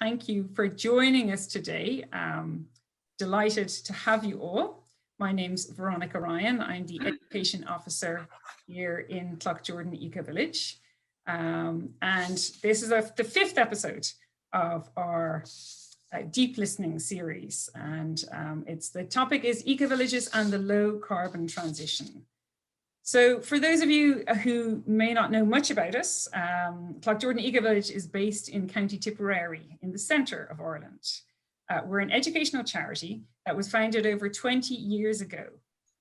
Thank you for joining us today. Delighted to have you all. My name's Veronica Ryan. I'm the Education Officer here in Cloughjordan Ecovillage. And this is the fifth episode of our deep listening series. And the topic is Ecovillages and the low carbon transition. So for those of you who may not know much about us, Cloughjordan Ecovillage is based in County Tipperary in the centre of Ireland. We're an educational charity that was founded over 20 years ago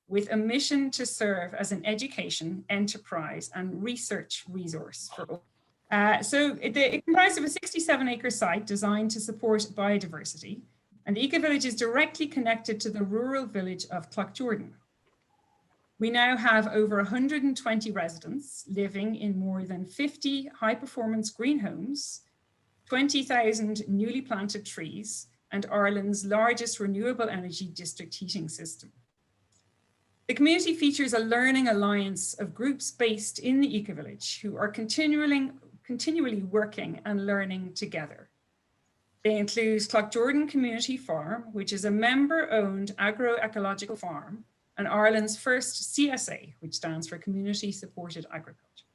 with a mission to serve as an education, enterprise and research resource for all. It comprised of a 67-acre site designed to support biodiversity, and the Ecovillage is directly connected to the rural village of Cloughjordan. We now have over 120 residents living in more than 50 high-performance green homes, 20,000 newly planted trees, and Ireland's largest renewable energy district heating system. The community features a learning alliance of groups based in the Ecovillage who are continually working and learning together. They include Cloughjordan Community Farm, which is a member-owned agroecological farm, and Ireland's first CSA, which stands for Community Supported Agriculture.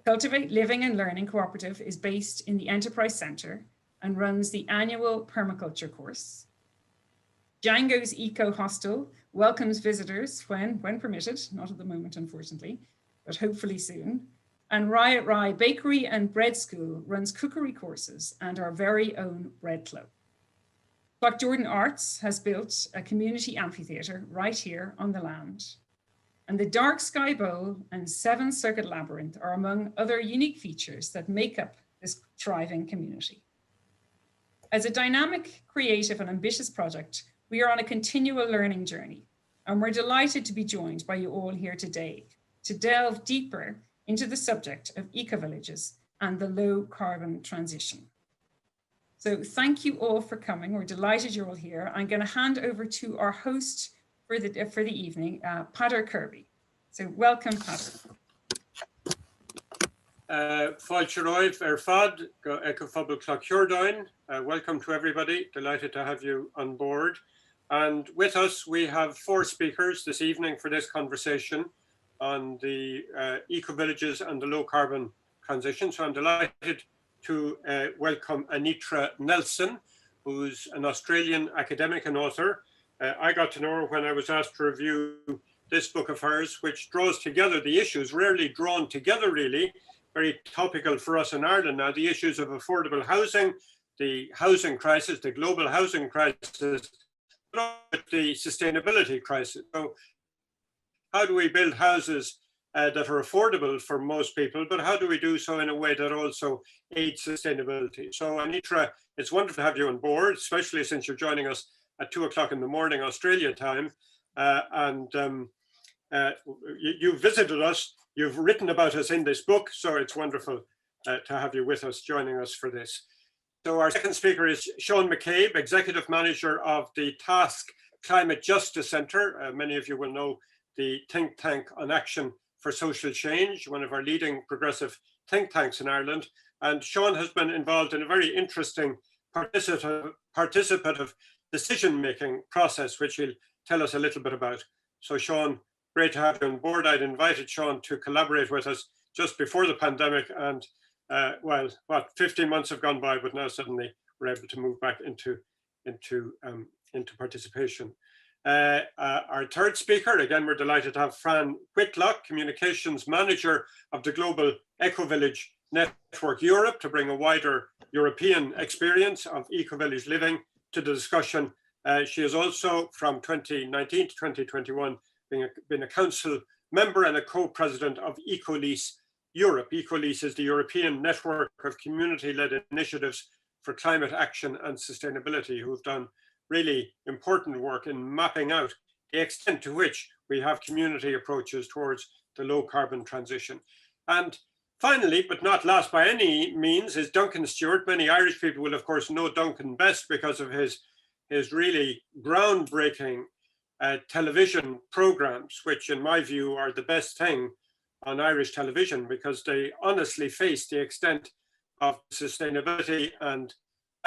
Cultivate Living and Learning Cooperative is based in the Enterprise Centre and runs the annual permaculture course. Django's Eco Hostel welcomes visitors when permitted, not at the moment, unfortunately, but hopefully soon. And Riot Rye Bakery and Bread School runs cookery courses and our very own bread club. Cloughjordan Arts has built a community amphitheatre right here on the land. And the Dark Sky Bowl and Seven Circuit Labyrinth are among other unique features that make up this thriving community. As a dynamic, creative and ambitious project, we are on a continual learning journey, and we're delighted to be joined by you all here today to delve deeper into the subject of ecovillages and the low carbon transition. So thank you all for coming. We're delighted you're all here. I'm going to hand over to our host for the evening, Peadar Kirby. So welcome, Peadar. Fáilte roimh fad go Ecofobal Cloughjordan. Welcome to everybody. Delighted to have you on board. And with us, we have four speakers this evening for this conversation on the ecovillages and the low carbon transition. So I'm delighted to welcome Anitra Nelson, who's an Australian academic and author. I got to know her when I was asked to review this book of hers, which draws together the issues rarely drawn together, really, very topical for us in Ireland now, the issues of affordable housing, the housing crisis, the global housing crisis, but the sustainability crisis. So how do we build houses that are affordable for most people, but how do we do so in a way that also aids sustainability? So Anitra, it's wonderful to have you on board, especially since you're joining us at 2 o'clock in the morning, Australia time. You visited us, you've written about us in this book, so it's wonderful to have you with us, joining us for this. So our second speaker is Sean McCabe, Executive Manager of the TASC Climate Justice Centre. Many of you will know the think tank on action for social change, one of our leading progressive think tanks in Ireland. And Sean has been involved in a very interesting participative decision-making process, which he'll tell us a little bit about. So Sean, great to have you on board. I'd invited Sean to collaborate with us just before the pandemic, and 15 months have gone by, but now suddenly we're able to move back into participation. Our third speaker, again, we're delighted to have Fran Whitlock, Communications Manager of the Global Ecovillage Network Europe, to bring a wider European experience of ecovillage living to the discussion. She has also, from 2019 to 2021, been a council member and a co-president of Ecolease Europe. Ecolease is the European network of community-led initiatives for climate action and sustainability, who have done really important work in mapping out the extent to which we have community approaches towards the low carbon transition. And finally, but not last by any means, is Duncan Stewart. Many Irish people will of course know Duncan best because of his really groundbreaking television programs, which in my view are the best thing on Irish television, because they honestly face the extent of sustainability and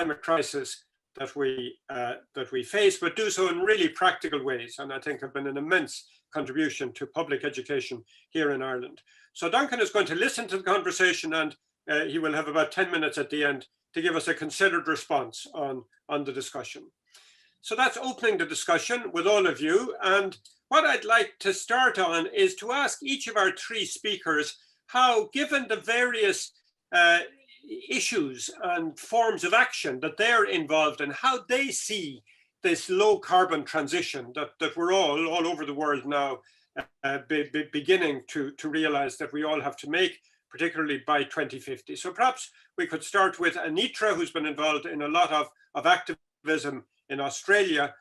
climate crisis that we face, but do so in really practical ways, and I think have been an immense contribution to public education here in Ireland. So Duncan is going to listen to the conversation, and he will have about 10 minutes at the end to give us a considered response on the discussion. So that's opening the discussion with all of you. And what I'd like to start on is to ask each of our three speakers how, given the various issues and forms of action that they're involved in, how they see this low carbon transition that we're all over the world now beginning to realize that we all have to make, particularly by 2050. So perhaps we could start with Anitra, who's been involved in a lot of activism in Australia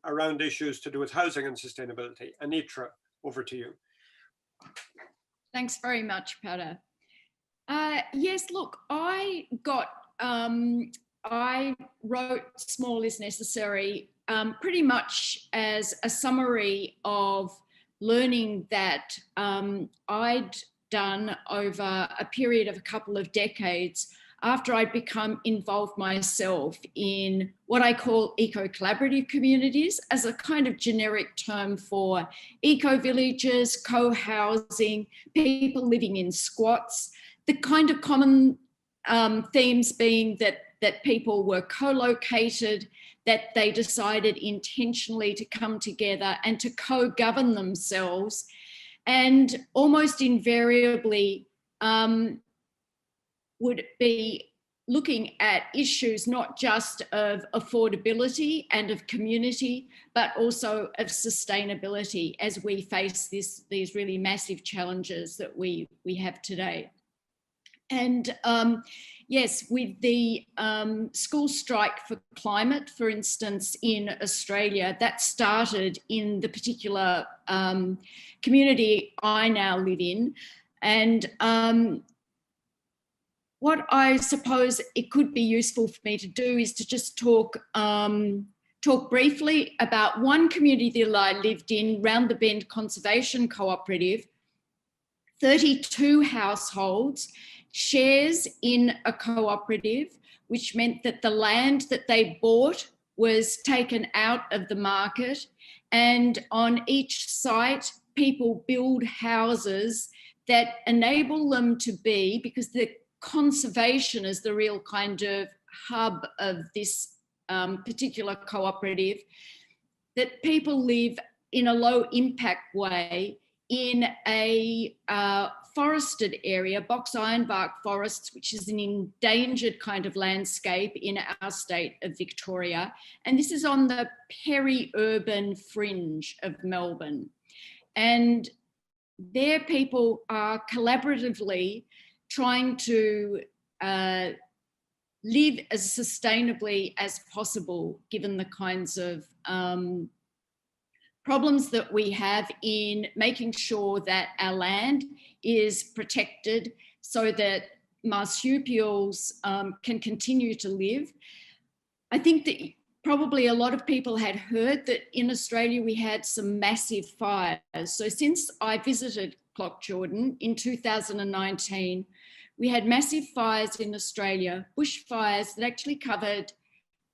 around issues to do with housing and sustainability. Anitra, over to you. Thanks very much, Peter. Yes, look, I wrote Small is Necessary pretty much as a summary of learning that I'd done over a period of a couple of decades after I'd become involved myself in what I call eco-collaborative communities as a kind of generic term for eco-villages, co-housing, people living in squats, the kind of common themes being that people were co-located, that they decided intentionally to come together and to co-govern themselves, and almost invariably would be looking at issues not just of affordability and of community, but also of sustainability as we face these really massive challenges that we have today. And yes, with the school strike for climate, for instance, in Australia, that started in the particular community I now live in. And what I suppose it could be useful for me to do is to just talk briefly about one community that I lived in, Round the Bend Conservation Cooperative. 32 households, shares in a cooperative, which meant that the land that they bought was taken out of the market, and on each site people build houses that enable them to be, because the conservation is the real kind of hub of this particular cooperative, that people live in a low impact way in a forested area, box ironbark forests, which is an endangered kind of landscape in our state of Victoria. And this is on the peri-urban fringe of Melbourne. And there people are collaboratively trying to live as sustainably as possible, given the kinds of problems that we have in making sure that our land is protected so that marsupials can continue to live. I think that probably a lot of people had heard that in Australia we had some massive fires. So since I visited Clough-Jordan in 2019, we had massive fires in Australia, bushfires that actually covered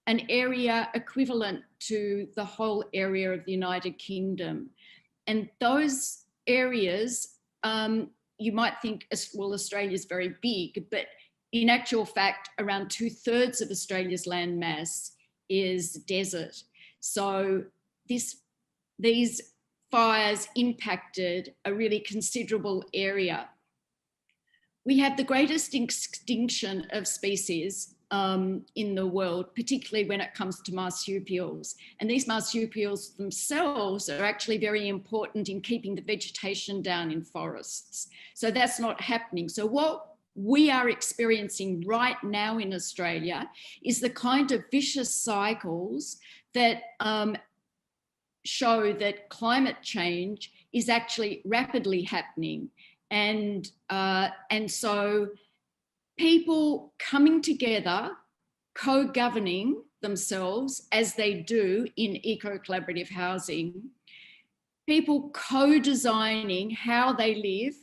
an area equivalent to the whole area of the United Kingdom. And those areas, you might think, well, Australia's very big, but in actual fact, around 2/3 of Australia's land mass is desert. So these fires impacted a really considerable area. We have the greatest extinction of species in the world, particularly when it comes to marsupials. And these marsupials themselves are actually very important in keeping the vegetation down in forests. So that's not happening. So what we are experiencing right now in Australia is the kind of vicious cycles that show that climate change is actually rapidly happening. And so people coming together, co-governing themselves as they do in eco-collaborative housing, people co-designing how they live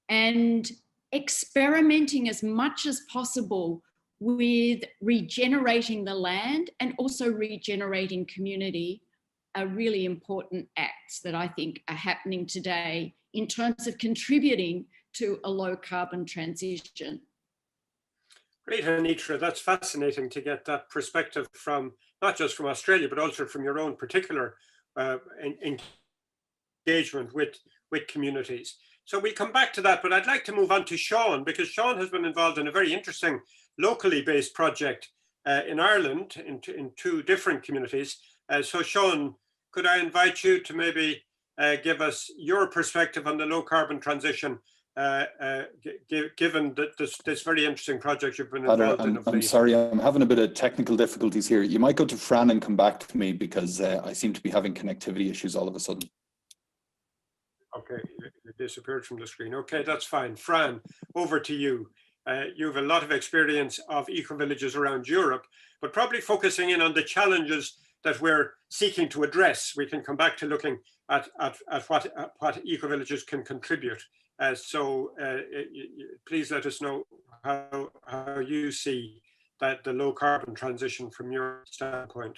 and experimenting as much as possible with regenerating the land and also regenerating community are really important acts that I think are happening today in terms of contributing to a low carbon transition. Great, Anitra. That's fascinating to get that perspective from not just from Australia, but also from your own particular engagement with communities. So we'll come back to that, but I'd like to move on to Sean, because Sean has been involved in a very interesting locally based project in Ireland in two different communities. So Sean, could I invite you to maybe give us your perspective on the low carbon transition, given that this very interesting project you've been involved in? I'm sorry, I'm having a bit of technical difficulties here. You might go to Fran and come back to me, because I seem to be having connectivity issues all of a sudden. Okay, it disappeared from the screen. Okay, that's fine. Fran, over to you. You have a lot of experience of eco-villages around Europe, but probably focusing in on the challenges that we're seeking to address. We can come back to looking at what eco-villages can contribute. Please let us know how you see that the low carbon transition from your standpoint.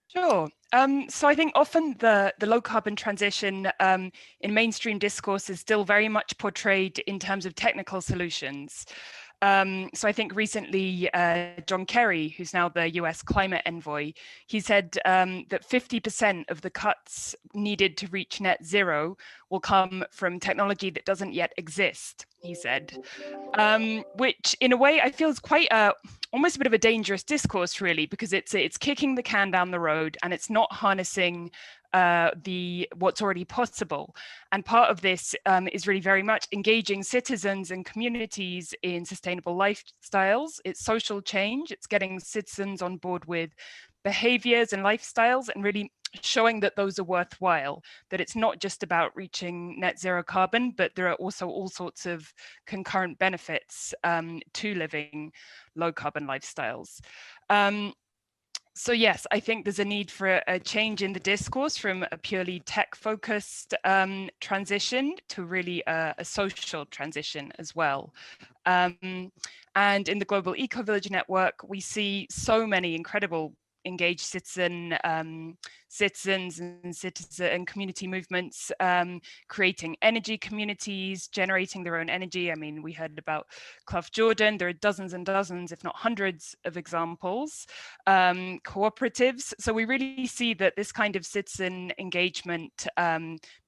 Sure. So I think often the low carbon transition in mainstream discourse is still very much portrayed in terms of technical solutions. So I think recently John Kerry, who's now the US climate envoy, he said that 50% of the cuts needed to reach net zero will come from technology that doesn't yet exist, he said, which in a way I feel is quite almost a bit of a dangerous discourse, really, because it's kicking the can down the road and it's not harnessing what's already possible. And part of this is really very much engaging citizens and communities in sustainable lifestyles. It's social change. It's getting citizens on board with behaviors and lifestyles and really showing that those are worthwhile, that it's not just about reaching net zero carbon, but there are also all sorts of concurrent benefits to living low carbon lifestyles. So yes, I think there's a need for a change in the discourse from a purely tech-focused transition to really a social transition as well. And in the Global Ecovillage Network, we see so many incredible engaged citizens and community movements, creating energy communities, generating their own energy. I mean, we heard about Clough Jordan. There are dozens and dozens, if not hundreds of examples, cooperatives. So we really see that this kind of citizen engagement,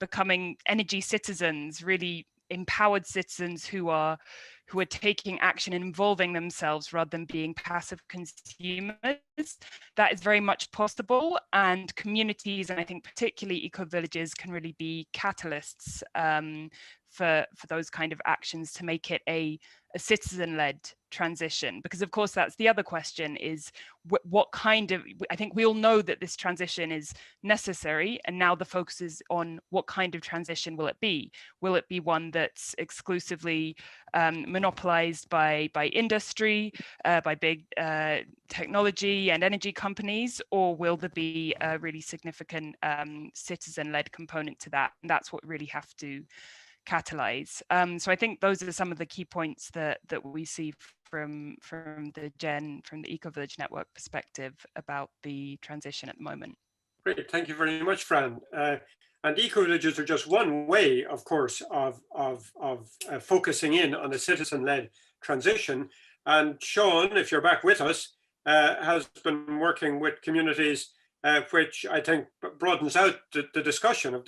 becoming energy citizens, really empowered citizens who are taking action and involving themselves rather than being passive consumers. That is very much possible, and communities, and I think particularly eco-villages, can really be catalysts for those kind of actions to make it a citizen-led transition. Because of course that's the other question, is what kind of, I think we all know that this transition is necessary, and now the focus is on what kind of transition will it be? Will it be one that's exclusively monopolized by industry, by big technology and energy companies, or will there be a really significant citizen-led component to that? And that's what we really have to catalyze. So I think those are some of the key points that we see from the Ecovillage network perspective about the transition at the moment. Great, thank you very much, Fran. And ecovillages are just one way, of course, of focusing in on a citizen-led transition. And Sean, if you're back with us, has been working with communities, which I think broadens out the discussion of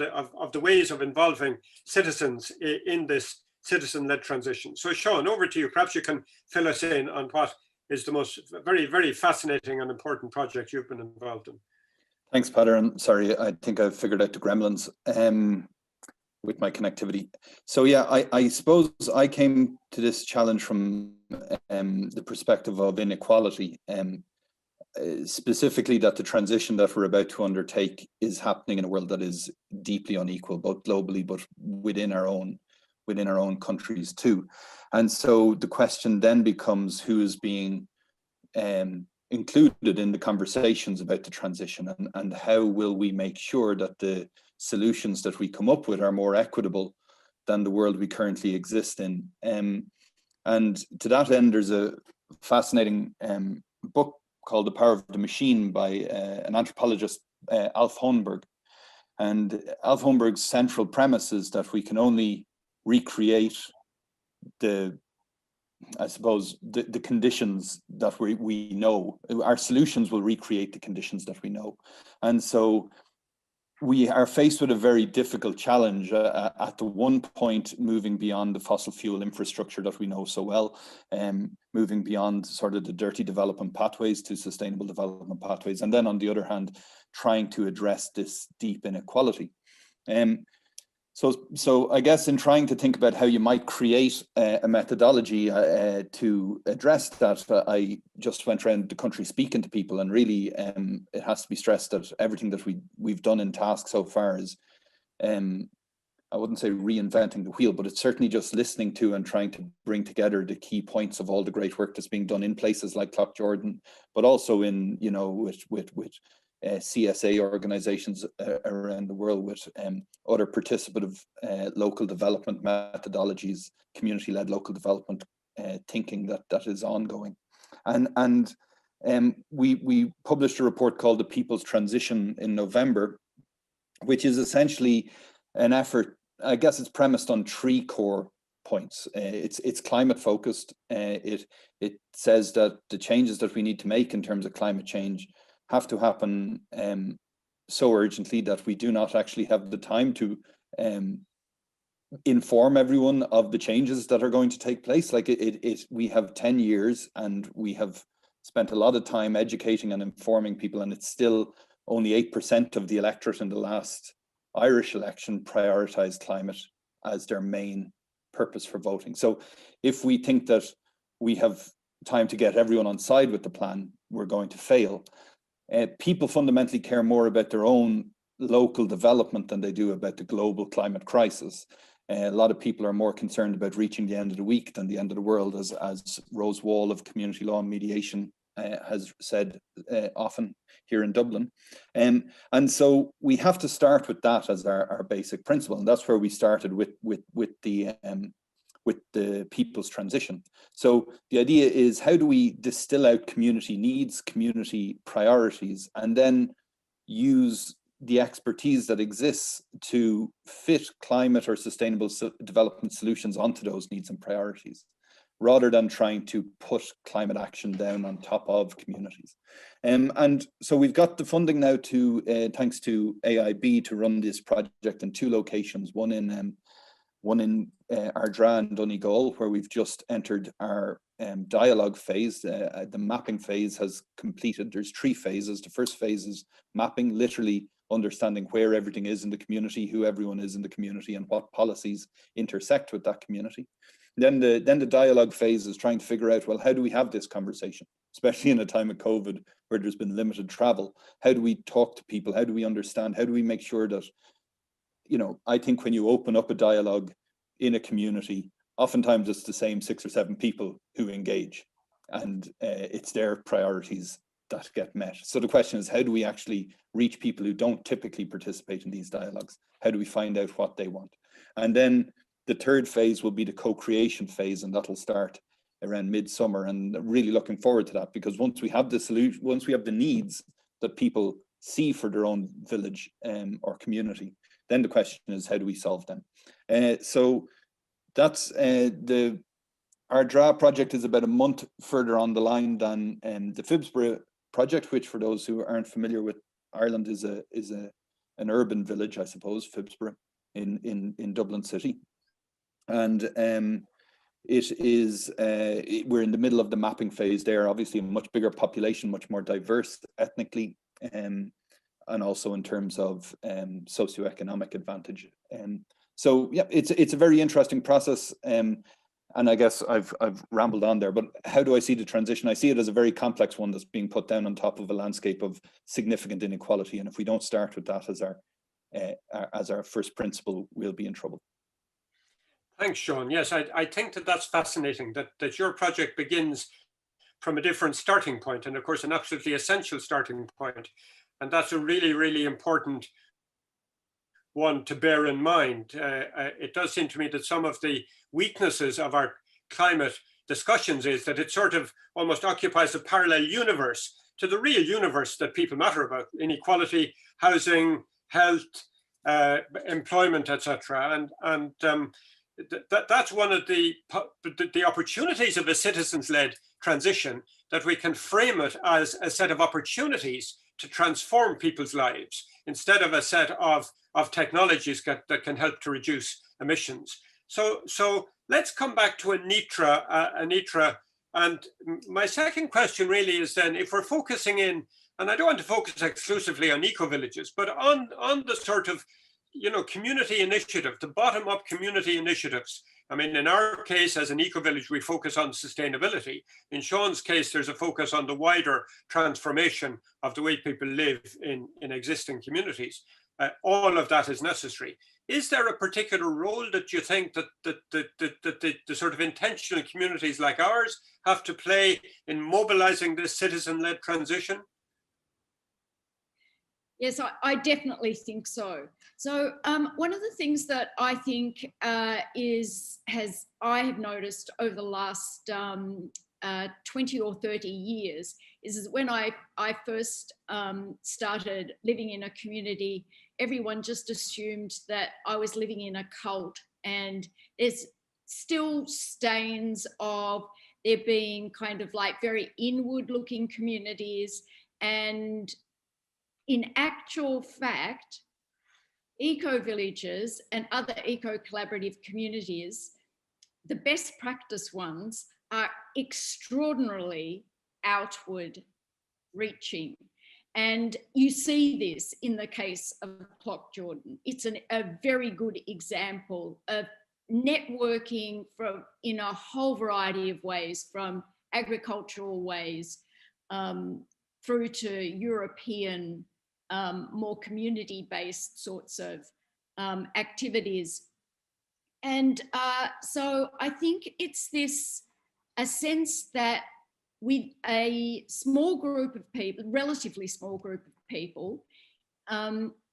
the ways of involving citizens in this citizen-led transition. So Sean, over to you. Perhaps you can fill us in on what is the most very, very fascinating and important project you've been involved in. Thanks, Peter. And sorry, I think I've figured out the gremlins with my connectivity. So yeah, I suppose I came to this challenge from the perspective of inequality, specifically that the transition that we're about to undertake is happening in a world that is deeply unequal, both globally, but within our own countries too. And so the question then becomes, who is being included in the conversations about the transition, and how will we make sure that the solutions that we come up with are more equitable than the world we currently exist in. And to that end, there's a fascinating book called The Power of the Machine by an anthropologist, Alf Hohenberg. And Alf Hohenberg's central premise is that we can only recreate the conditions that we know. Our solutions will recreate the conditions that we know. And so we are faced with a very difficult challenge at the one point, moving beyond the fossil fuel infrastructure that we know so well, moving beyond sort of the dirty development pathways to sustainable development pathways. And then on the other hand, trying to address this deep inequality. So I guess in trying to think about how you might create a methodology to address that, I just went around the country speaking to people, and really it has to be stressed that everything that we've done in TASC so far is, I wouldn't say reinventing the wheel, but it's certainly just listening to and trying to bring together the key points of all the great work that's being done in places like Cloughjordan, but also in, you know, with CSA organizations around the world, with other participative local development methodologies, community-led local development thinking that is ongoing. And we published a report called The People's Transition in November, which is essentially an effort. I guess it's premised on 3 core points. It's climate focused. It says that the changes that we need to make in terms of climate change have to happen so urgently that we do not actually have the time to inform everyone of the changes that are going to take place. Like we have 10 years and we have spent a lot of time educating and informing people, and it's still only 8% of the electorate in the last Irish election prioritized climate as their main purpose for voting. So if we think that we have time to get everyone on side with the plan, we're going to fail. People fundamentally care more about their own local development than they do about the global climate crisis. A lot of people are more concerned about reaching the end of the week than the end of the world, as Rose Wall of Community Law and Mediation has said often here in Dublin. And so we have to start with that as our basic principle. And that's where we started with the people's transition. So the idea is, how do we distill out community needs, community priorities, and then use the expertise that exists to fit climate or sustainable development solutions onto those needs and priorities, rather than trying to put climate action down on top of communities. And so we've got the funding now to, thanks to AIB, to run this project in 2 locations, one in Ardra and Donegal, where we've just entered our dialogue phase. The mapping phase has completed. There's 3 phases. The first phase is mapping, literally understanding where everything is in the community, who everyone is in the community, and what policies intersect with that community. Then the dialogue phase is trying to figure out, well, how do we have this conversation, especially in a time of COVID where there's been limited travel? How do we talk to people? How do we understand? How do we make sure that, you know, I think when you open up a dialogue in a community, oftentimes it's the same 6 or 7 people who engage, and it's their priorities that get met. So the question is, how do we actually reach people who don't typically participate in these dialogues? How do we find out what they want? And then the 3rd phase will be the co-creation phase, and that'll start around midsummer. And really looking forward to that, because once we have the solution, once we have the needs that people see for their own village or community, then the question is, how do we solve them? So that's our Ardra project is about a month further on the line than the Phibsborough project, which, for those who aren't familiar with Ireland, is an urban village, I suppose, Phibsborough in Dublin City. And it is we're in the middle of the mapping phase there. Obviously, a much bigger population, much more diverse ethnically, and also in terms of socioeconomic advantage. So yeah, it's a very interesting process. And I guess I've rambled on there, but how do I see the transition? I see it as a very complex one that's being put down on top of a landscape of significant inequality. And if we don't start with that as our first principle, we'll be in trouble. Thanks, Sean. Yes, I think that's fascinating, that your project begins from a different starting point, and of course an absolutely essential starting point. And that's a really, really important one to bear in mind. It does seem to me that some of the weaknesses of our climate discussions is that it sort of almost occupies a parallel universe to the real universe that people matter about: inequality, housing, health, employment, etc. And that's one of the opportunities of a citizens-led transition, that we can frame it as a set of opportunities to transform people's lives instead of a set of technologies that can help to reduce emissions. So let's come back to Anitra. And my second question really is then, if we're focusing in, and I don't want to focus exclusively on eco-villages, but on the sort of, community initiative, the bottom-up community initiatives. I mean, in our case, as an eco-village, we focus on sustainability. In Sean's case, there's a focus on the wider transformation of the way people live in existing communities. All of that is necessary. Is there a particular role that you think that the sort of intentional communities like ours have to play in mobilizing this citizen-led transition? Yes, I definitely think so. So one of the things that I think I have noticed over the last 20 or 30 years is when I first started living in a community, everyone just assumed that I was living in a cult, and there's still stains of there being kind of like very inward looking communities. And in actual fact, eco-villages and other eco-collaborative communities, the best practice ones, are extraordinarily outward reaching. And you see this in the case of Clock Jordan. It's a very good example of networking in a whole variety of ways, from agricultural ways through to European, more community-based sorts of activities. And so I think it's a sense that with a small group of people, relatively small group of people,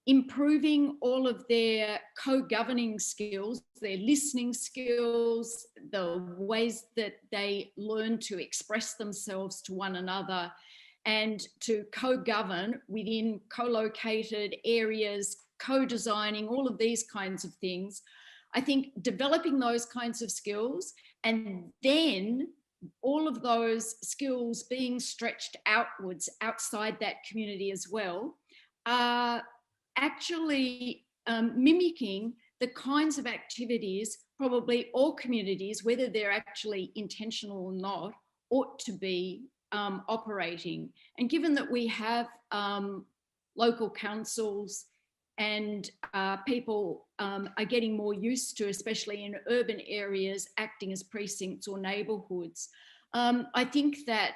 improving all of their co-governing skills, their listening skills, the ways that they learn to express themselves to one another, and to co-govern within co-located areas, co-designing, all of these kinds of things. I think developing those kinds of skills, and then all of those skills being stretched outwards outside that community as well, are actually mimicking the kinds of activities probably all communities, whether they're actually intentional or not, ought to be operating. And given that we have local councils and people are getting more used to, especially in urban areas, acting as precincts or neighbourhoods, I think that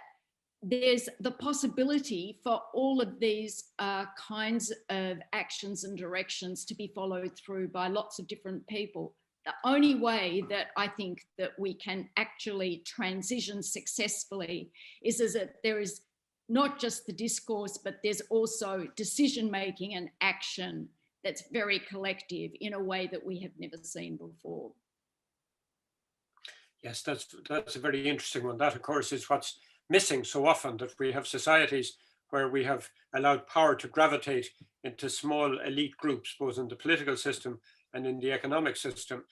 there's the possibility for all of these kinds of actions and directions to be followed through by lots of different people. The only way that I think that we can actually transition successfully is that there is not just the discourse, but there's also decision-making and action that's very collective in a way that we have never seen before. Yes, that's a very interesting one. That, of course, is what's missing so often, that we have societies where we have allowed power to gravitate into small elite groups, both in the political system and in the economic system.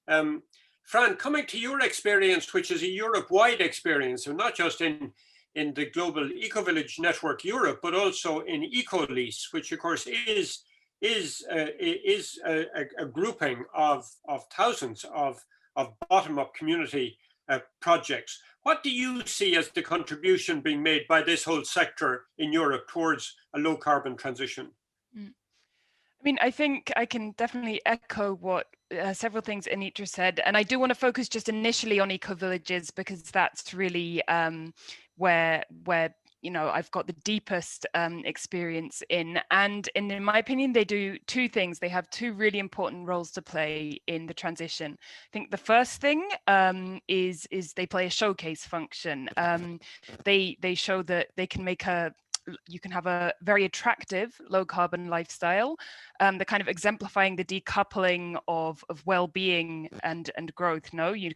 Fran, coming to your experience, which is a Europe-wide experience, and not just in the global Ecovillage network Europe, but also in Ecolease, which of course is a grouping of thousands of bottom-up community projects. What do you see as the contribution being made by this whole sector in Europe towards a low-carbon transition? I mean, I think I can definitely echo what several things Anitra said, and I do want to focus just initially on eco-villages because that's really where I've got the deepest experience in. And in my opinion, they do two things. They have two really important roles to play in the transition. I think the first thing is they play a showcase function. They show that they can make a you can have a very attractive low carbon lifestyle, the kind of exemplifying the decoupling of well-being and growth. No, you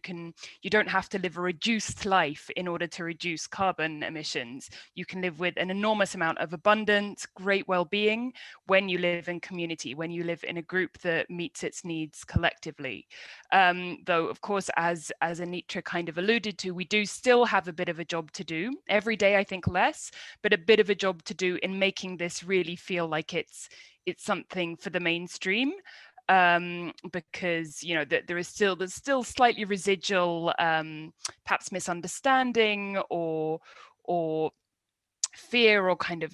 don't have to live a reduced life in order to reduce carbon emissions. You can live with an enormous amount of abundance, great well-being when you live in community, when you live in a group that meets its needs collectively. Though, of course, as Anitra kind of alluded to, we do still have a bit of a job to do. Every day, I think less, but a bit of a job to do in making this really feel like it's something for the mainstream. Because there's still slightly residual perhaps misunderstanding or fear, or kind of,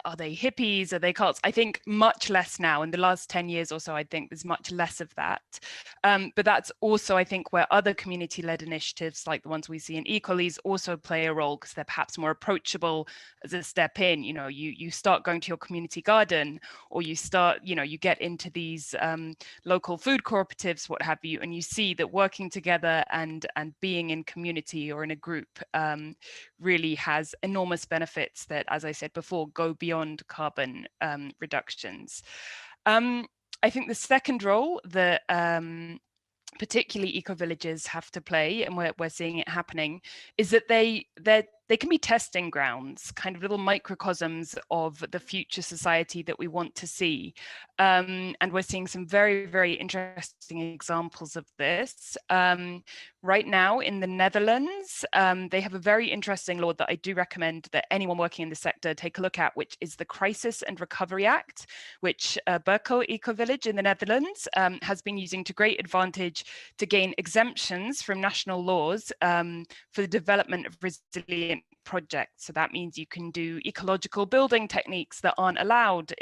are they hippies, are they cults? I think much less now. In the last 10 years or so, I think there's much less of that. But that's also, I think, where other community-led initiatives like the ones we see in Ecovillages also play a role, because they're perhaps more approachable as a step in. You start going to your community garden, or you start, you get into these local food cooperatives, what have you, and you see that working together and being in community or in a group really has enormous benefits that, as I said before, go beyond carbon reductions. I think the second role that particularly eco-villages have to play, and we're seeing it happening, is that they can be testing grounds, kind of little microcosms of the future society that we want to see. And we're seeing some very, very interesting examples of this. Right now in the Netherlands, they have a very interesting law that I do recommend that anyone working in the sector take a look at, which is the Crisis and Recovery Act, which Berkel Ecovillage in the Netherlands has been using to great advantage to gain exemptions from national laws for the development of resilient projects. So that means you can do ecological building techniques that aren't allowed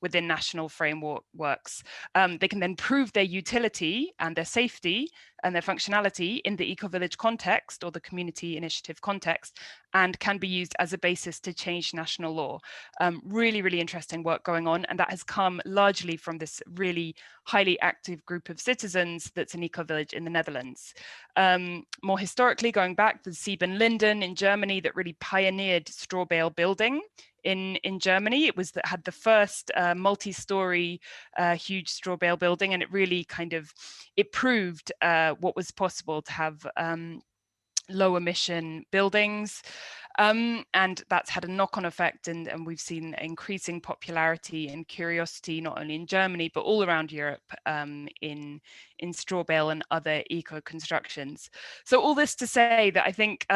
within national frameworks. They can then prove their utility and their safety and their functionality in the Ecovillage context or the community initiative context, and can be used as a basis to change national law. Really, really interesting work going on, and that has come largely from this really highly active group of citizens that's an Ecovillage in the Netherlands. More historically, going back to Sieben Linden in Germany, that really pioneered straw bale building in Germany. It was that had the first multi-story huge straw bale building, and it really it proved what was possible to have low emission buildings. And that's had a knock-on effect, and we've seen increasing popularity and curiosity not only in Germany but all around Europe in straw bale and other eco constructions. So all this to say that I think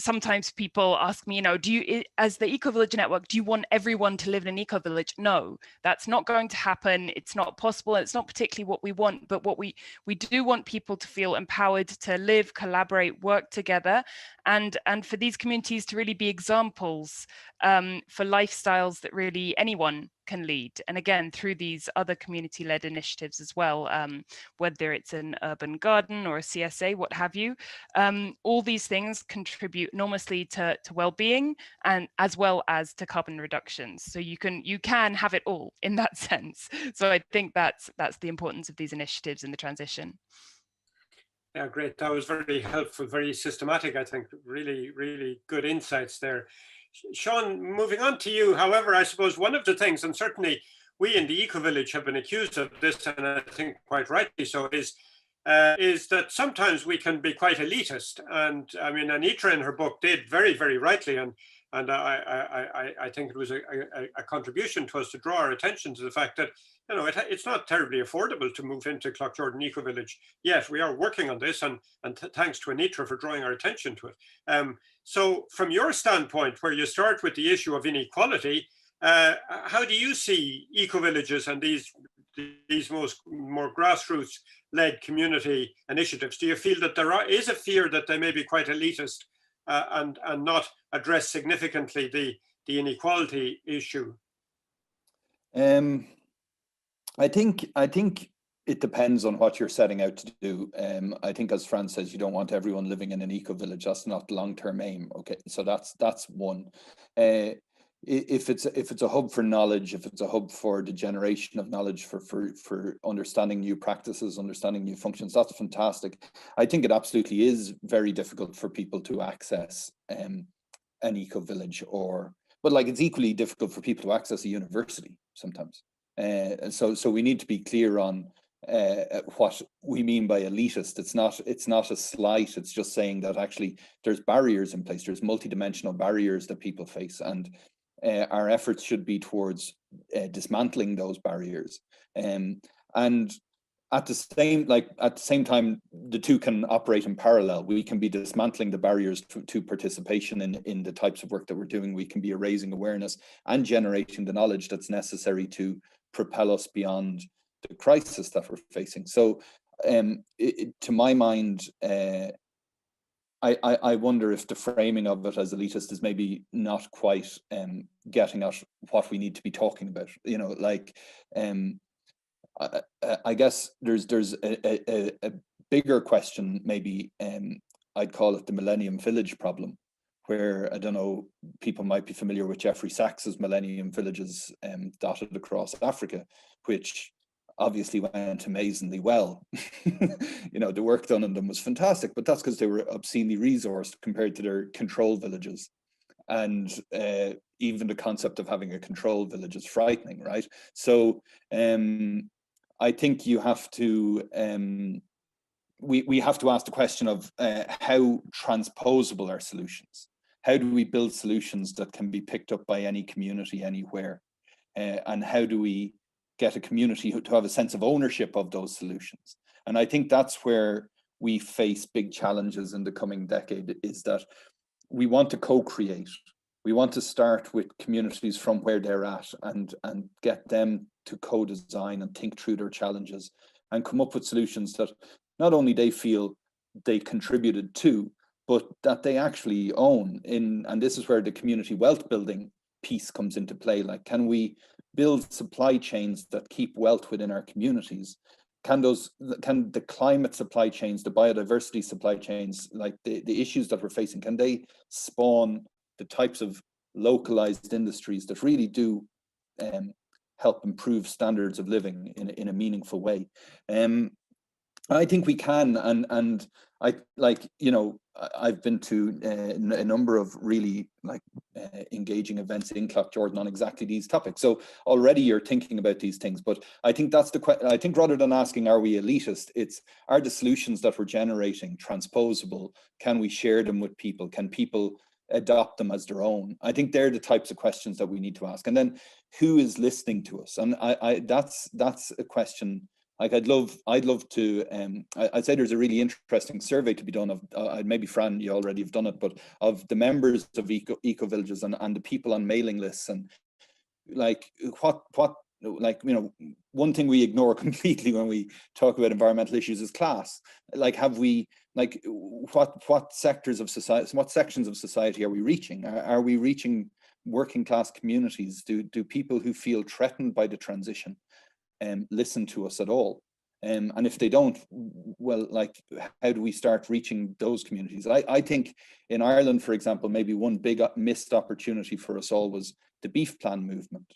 sometimes people ask me, do you, as the Ecovillage network, do you want everyone to live in an ecovillage? No, that's not going to happen. It's not possible. It's not particularly what we want, but what we do want people to feel empowered to live, collaborate, work together, and for these communities to really be examples for lifestyles that really anyone can lead. And again, through these other community-led initiatives as well, whether it's an urban garden or a CSA, what have you, all these things contribute enormously to well-being, and as well as to carbon reductions. So you can have it all in that sense. So I think that's the importance of these initiatives in the transition. Yeah, great. That was very helpful, very systematic, I think. Really, really good insights there. Sean, moving on to you. However, I suppose one of the things, and certainly we in the Ecovillage have been accused of this, and I think quite rightly so, is that sometimes we can be quite elitist. And I mean, Anitra in her book did very, very rightly, and I think it was a contribution to us to draw our attention to the fact that it's not terribly affordable to move into Cloughjordan Ecovillage yet. We are working on this, and thanks to Anitra for drawing our attention to it. So from your standpoint, where you start with the issue of inequality, how do you see ecovillages and these more grassroots-led community initiatives? Do you feel that there is a fear that they may be quite elitist and not address significantly the inequality issue? I think it depends on what you're setting out to do. I think, as Fran says, you don't want everyone living in an eco-village. That's not the long-term aim. Okay, so that's one. If it's a hub for knowledge, if it's a hub for the generation of knowledge, for understanding new practices, understanding new functions, that's fantastic. I think it absolutely is very difficult for people to access an eco-village or but like it's equally difficult for people to access a university sometimes. So we need to be clear on what we mean by elitist. It's not a slight. It's just saying that actually there's barriers in place. There's multidimensional barriers that people face, and our efforts should be towards dismantling those barriers. And at the same time, the two can operate in parallel. We can be dismantling the barriers to participation in the types of work that we're doing. We can be raising awareness and generating the knowledge that's necessary to propel us beyond the crisis that we're facing. So to my mind, I wonder if the framing of it as elitist is maybe not quite getting at what we need to be talking about. You know, like I guess there's a bigger question, maybe I'd call it the Millennium Village problem, where, I don't know, people might be familiar with Jeffrey Sachs's Millennium Villages dotted across Africa, which obviously went amazingly well. You know, the work done on them was fantastic, but that's because they were obscenely resourced compared to their control villages. And even the concept of having a control village is frightening, right? So I think you have to, we have to ask the question of how transposable are solutions? How do we build solutions that can be picked up by any community anywhere? And how do we get a community to have a sense of ownership of those solutions? And I think that's where we face big challenges in the coming decade, is that we want to co-create. We want to start with communities from where they're at and get them to co-design and think through their challenges and come up with solutions that not only they feel they contributed to, but that they actually own. And this is where the community wealth building piece comes into play. Like, can we build supply chains that keep wealth within our communities? Can the climate supply chains, the biodiversity supply chains, like the issues that we're facing, can they spawn the types of localized industries that really do help improve standards of living in a meaningful way? I think we can, and I like, you know, I've been to a number of really engaging events in Cloughjordan on exactly these topics. So already you're thinking about these things, but I think that's the question. I think rather than asking, are we elitist, it's, are the solutions that we're generating transposable? Can we share them with people? Can people adopt them as their own? I think they're the types of questions that we need to ask. And then who is listening to us? And that's a question. Like, I'd love to, I'd say there's a really interesting survey to be done of, maybe Fran, you already have done it, but of the members of Ecovillages and the people on mailing lists, and like what, like, you know, one thing we ignore completely when we talk about environmental issues is class. Like, have we, like, what sectors of society, what sections of society are we reaching? Are we reaching working class communities? Do people who feel threatened by the transition listen to us at all? And if they don't, well, like, how do we start reaching those communities? I think in Ireland, for example, maybe one big missed opportunity for us all was the beef plan movement,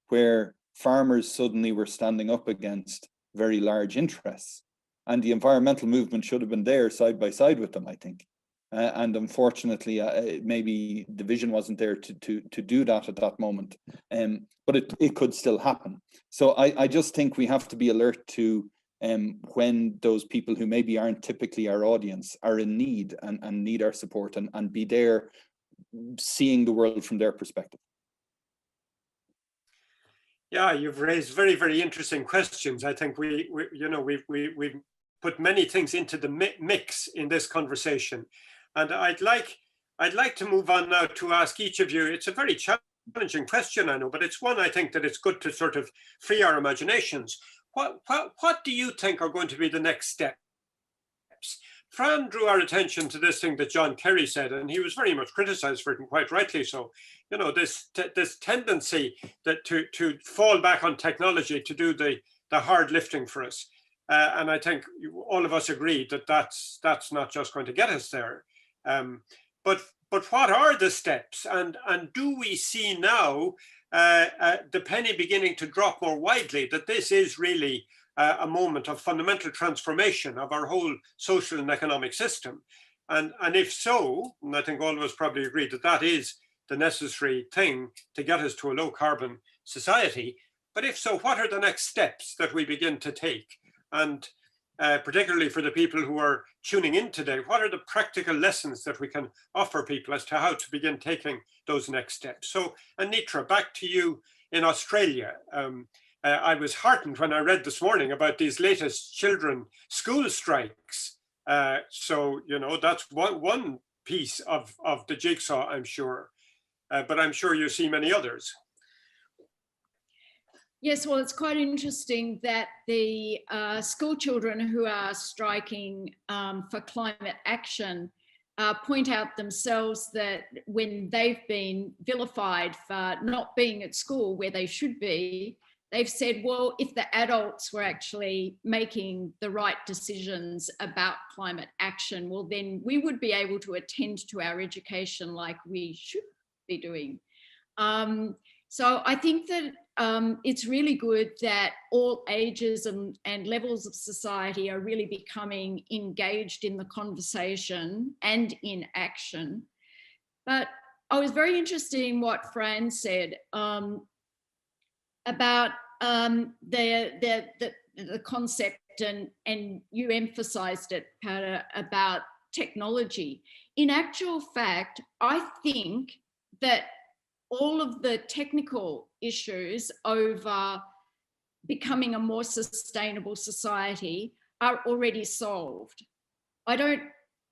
where farmers suddenly were standing up against very large interests, and the environmental movement should have been there side by side with them, I think. And unfortunately, maybe the vision wasn't there to do that at that moment, but it could still happen. So I just think we have to be alert to when those people who maybe aren't typically our audience are in need and need our support, and be there seeing the world from their perspective. Yeah, you've raised very, very interesting questions. I think we've put many things into the mix in this conversation. And I'd like to move on now to ask each of you. It's a very challenging question, I know, but it's one I think that it's good to sort of free our imaginations. What do you think are going to be the next steps? Fran drew our attention to this thing that John Kerry said, and he was very much criticized for it, and quite rightly so. You know, this tendency that to fall back on technology to do the hard lifting for us. And I think all of us agree that that's not just going to get us there. But what are the steps, and do we see now the penny beginning to drop more widely, that this is really a moment of fundamental transformation of our whole social and economic system? And if so, and I think all of us probably agree that the necessary thing to get us to a low carbon society? But if so, what are the next steps that we begin to take? And particularly for the people who are tuning in today, what are the practical lessons that we can offer people as to how to begin taking those next steps? So Anitra, back to you in Australia. I was heartened when I read this morning about these latest children school strikes. So, you know, that's one piece of the jigsaw, I'm sure. But I'm sure you see many others. Yes, well, it's quite interesting that the school children who are striking for climate action point out themselves that when they've been vilified for not being at school where they should be, they've said, well, if the adults were actually making the right decisions about climate action, well, then we would be able to attend to our education like we should be doing. So I think that it's really good that all ages and levels of society are really becoming engaged in the conversation and in action. But I was very interested in what Fran said about the concept, and you emphasized it, Pata, about technology. In actual fact, I think that all of the technical issues over becoming a more sustainable society are already solved. I don't,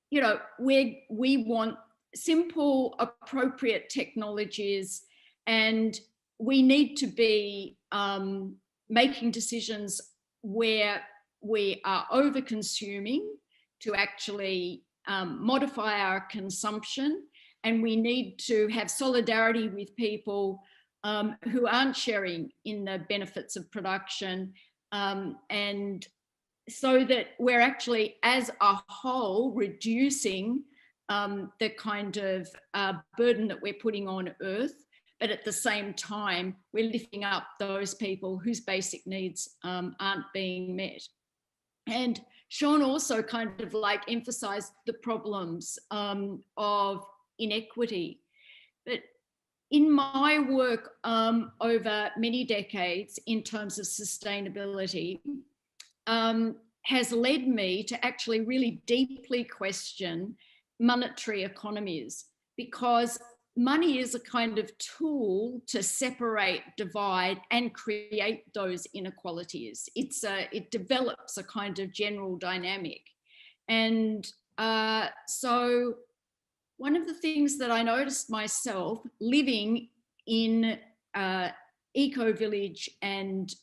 you know, we want simple, appropriate technologies, and we need to be making decisions where we are over consuming to actually modify our consumption. And we need to have solidarity with people who aren't sharing in the benefits of production, and so that we're actually, as a whole, reducing the kind of burden that we're putting on Earth, but at the same time, we're lifting up those people whose basic needs aren't being met. And Sean also kind of like emphasized the problems of inequity. But in my work over many decades in terms of sustainability, has led me to actually really deeply question monetary economies, because money is a kind of tool to separate, divide, and create those inequalities. It develops a kind of general dynamic. And so one of the things that I noticed myself living in Ecovillage and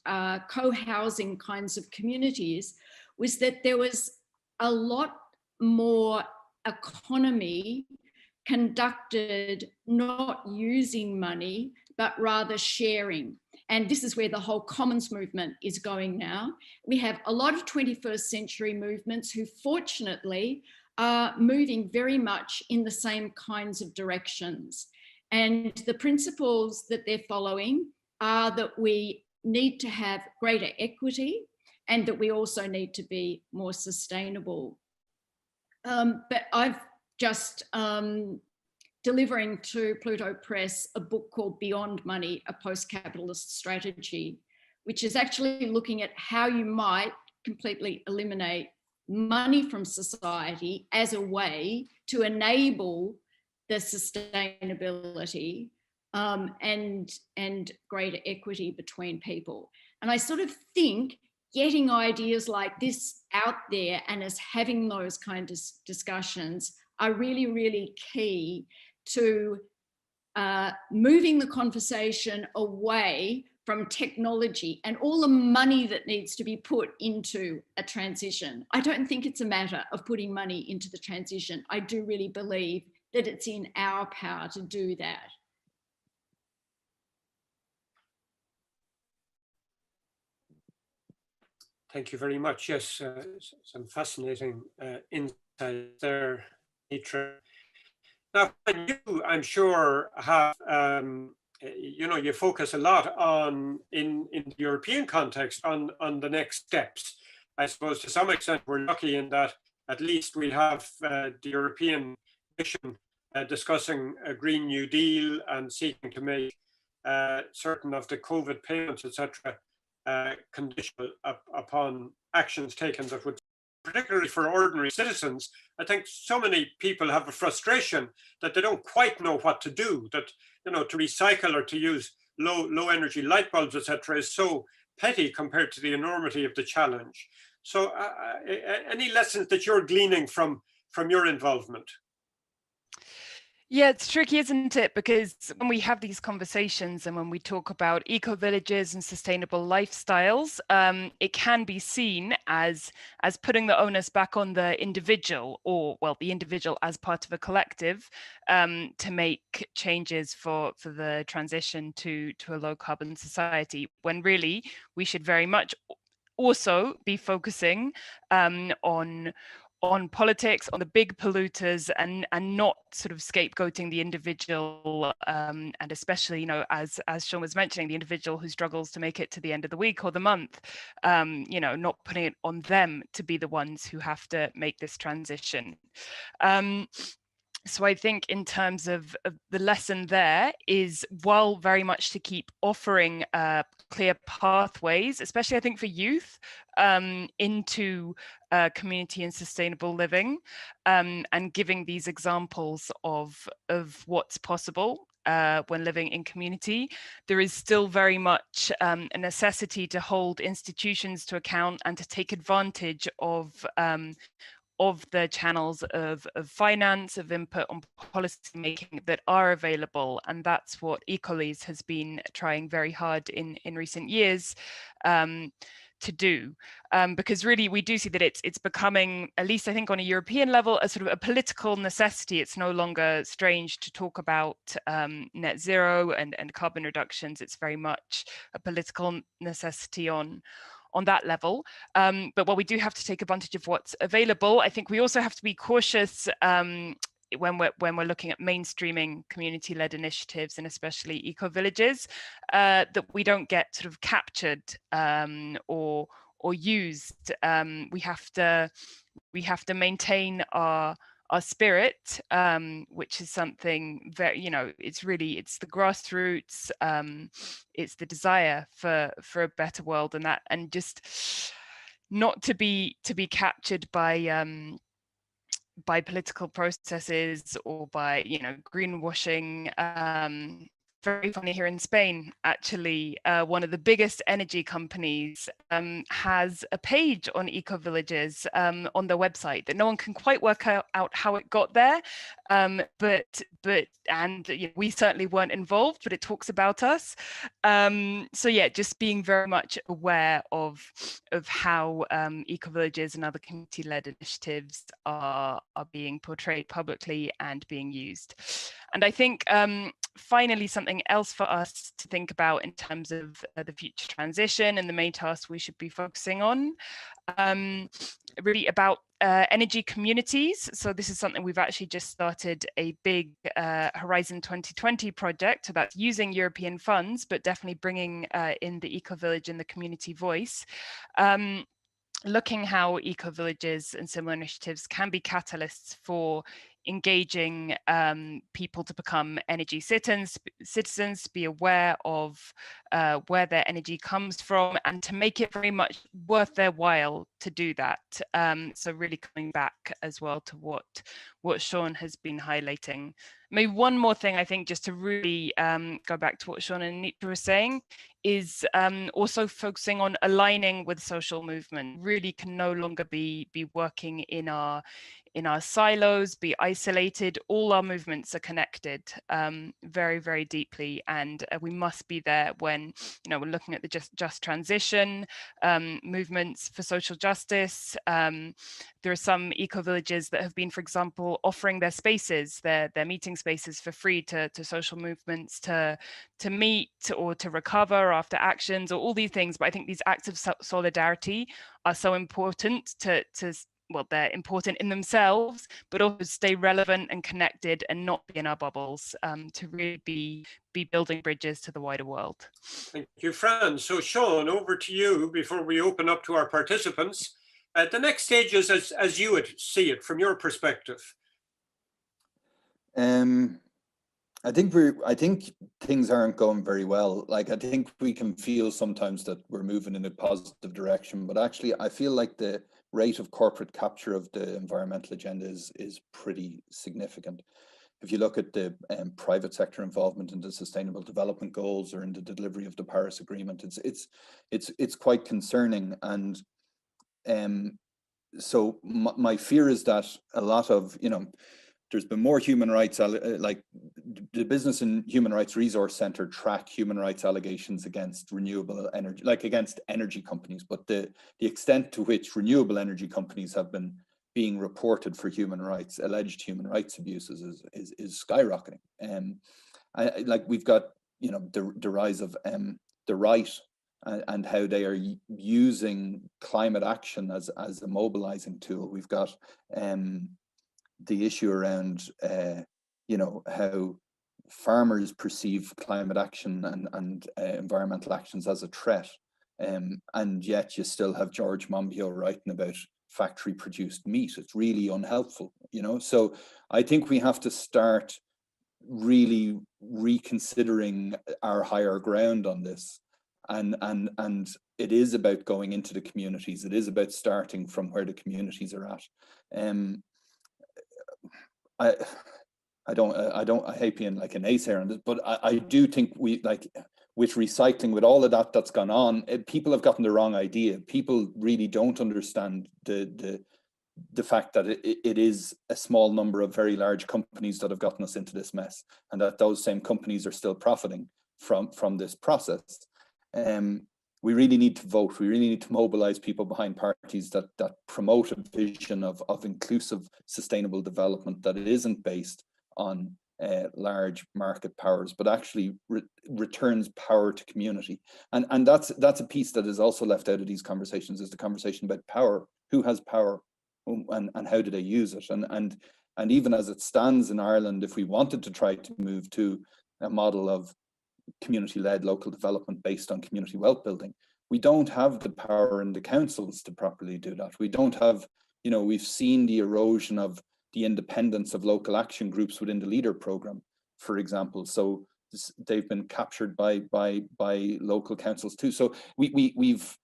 co-housing kinds of communities was that there was a lot more economy conducted not using money, but rather sharing. And this is where the whole commons movement is going now. We have a lot of 21st century movements who fortunately are moving very much in the same kinds of directions. And the principles that they're following are that we need to have greater equity and that we also need to be more sustainable. But I've just delivering to Pluto Press a book called Beyond Money, a Post-Capitalist Strategy, which is actually looking at how you might completely eliminate money from society as a way to enable the sustainability and greater equity between people. And I sort of think getting ideas like this out there and as having those kind of discussions are really, really key to moving the conversation away from technology and all the money that needs to be put into a transition. I don't think it's a matter of putting money into the transition. I do really believe that it's in our power to do that. Thank you very much. Yes, some fascinating insight there, Anitra. Now, you, I'm sure, have you know, you focus a lot on in the European context on the next steps. I suppose to some extent we're lucky in that at least we have the European Commission discussing a Green New Deal and seeking to make certain of the COVID payments, etc., conditional upon actions taken that would, particularly for ordinary citizens. I think so many people have a frustration that they don't quite know what to do, that, you know, to recycle or to use low energy light bulbs, etc., is so petty compared to the enormity of the challenge. So any lessons that you're gleaning from your involvement? Yeah, it's tricky, isn't it? Because when we have these conversations and when we talk about eco-villages and sustainable lifestyles, it can be seen as putting the onus back on the individual, or, well, the individual as part of a collective, to make changes for the transition to a low carbon society, when really we should very much also be focusing on politics, on the big polluters, and not sort of scapegoating the individual, and especially, you know, as Sean was mentioning, the individual who struggles to make it to the end of the week or the month, you know, not putting it on them to be the ones who have to make this transition. So I think in terms of the lesson there is, while very much to keep offering clear pathways, especially I think for youth, into community and sustainable living, and giving these examples of what's possible when living in community, there is still very much a necessity to hold institutions to account and to take advantage of the channels of finance, of input on policy making that are available. And that's what Ecovillages has been trying very hard in recent years to do, because really we do see that it's becoming, at least I think on a European level, a sort of a political necessity. It's no longer strange to talk about net zero and carbon reductions. It's very much a political necessity on that level, but while we do have to take advantage of what's available, I think we also have to be cautious when we're looking at mainstreaming community-led initiatives, and especially eco-villages, that we don't get sort of captured or used. We have to maintain our spirit, which is something very, you know, it's the grassroots, it's the desire for a better world, and just not to be captured by political processes or by, you know, greenwashing. Very funny, here in Spain, actually, one of the biggest energy companies has a page on Ecovillages on their website that no one can quite work out how it got there, but you know, we certainly weren't involved, but it talks about us. So yeah, just being very much aware of how Ecovillages and other community-led initiatives are being portrayed publicly and being used. And I think finally, something else for us to think about in terms of the future transition and the main tasks we should be focusing on, really about energy communities. So this is something we've actually just started a big Horizon 2020 project. So that's using European funds, but definitely bringing in the Ecovillage and the community voice. Looking how eco-villages and similar initiatives can be catalysts for engaging people to become energy citizens, be aware of where their energy comes from, and to make it very much worth their while to do that. So really coming back as well to what Sean has been highlighting. Maybe one more thing, I think, just to really go back to what Sean and Anitra were saying, is also focusing on aligning with social movement. Really can no longer be working in our silos, be isolated. All our movements are connected very, very deeply, and we must be there when, you know, we're looking at the just transition movements for social justice. There are some eco-villages that have been, for example, offering their spaces, their meeting spaces for free to social movements to meet or to recover after actions, or all these things. But I think these acts of solidarity are so important well, they're important in themselves, but also stay relevant and connected and not be in our bubbles, to really be building bridges to the wider world. Thank you, Fran. So Sean, over to you before we open up to our participants. The next stage is as you would see it from your perspective. I think things aren't going very well. Like, I think we can feel sometimes that we're moving in a positive direction, but actually I feel like the rate of corporate capture of the environmental agenda is pretty significant. If you look at the private sector involvement in the Sustainable Development Goals or in the delivery of the Paris Agreement, it's quite concerning. And so my fear is that a lot of, there's been more human rights, like the Business and Human Rights Resource Centre track human rights allegations against renewable energy, like against energy companies, but the extent to which renewable energy companies have been being reported for alleged human rights abuses is skyrocketing. Like we've got, the rise of the right and how they are using climate action as a mobilizing tool. We've got the issue around, how farmers perceive climate action and environmental actions as a threat. And yet you still have George Monbiot writing about factory produced meat. It's really unhelpful, So I think we have to start really reconsidering our higher ground on this. And it is about going into the communities. It is about starting from where the communities are at. I hate being like a naysayer on this, but I do think we, like with recycling, with all of that's gone on, people have gotten the wrong idea. People really don't understand the fact that it is a small number of very large companies that have gotten us into this mess, and that those same companies are still profiting from this process. We really need to vote. We really need to mobilize people behind parties that promote a vision of inclusive, sustainable development that isn't based on large market powers, but actually returns power to community. And that's a piece that is also left out of these conversations, is the conversation about power. Who has power, and how do they use it? And even as it stands in Ireland, if we wanted to try to move to a model of community-led local development based on community wealth building, we don't have the power in the councils to properly do that. We don't have, we've seen the erosion of the independence of local action groups within the LEADER program, for example. So they've been captured by local councils too. So we've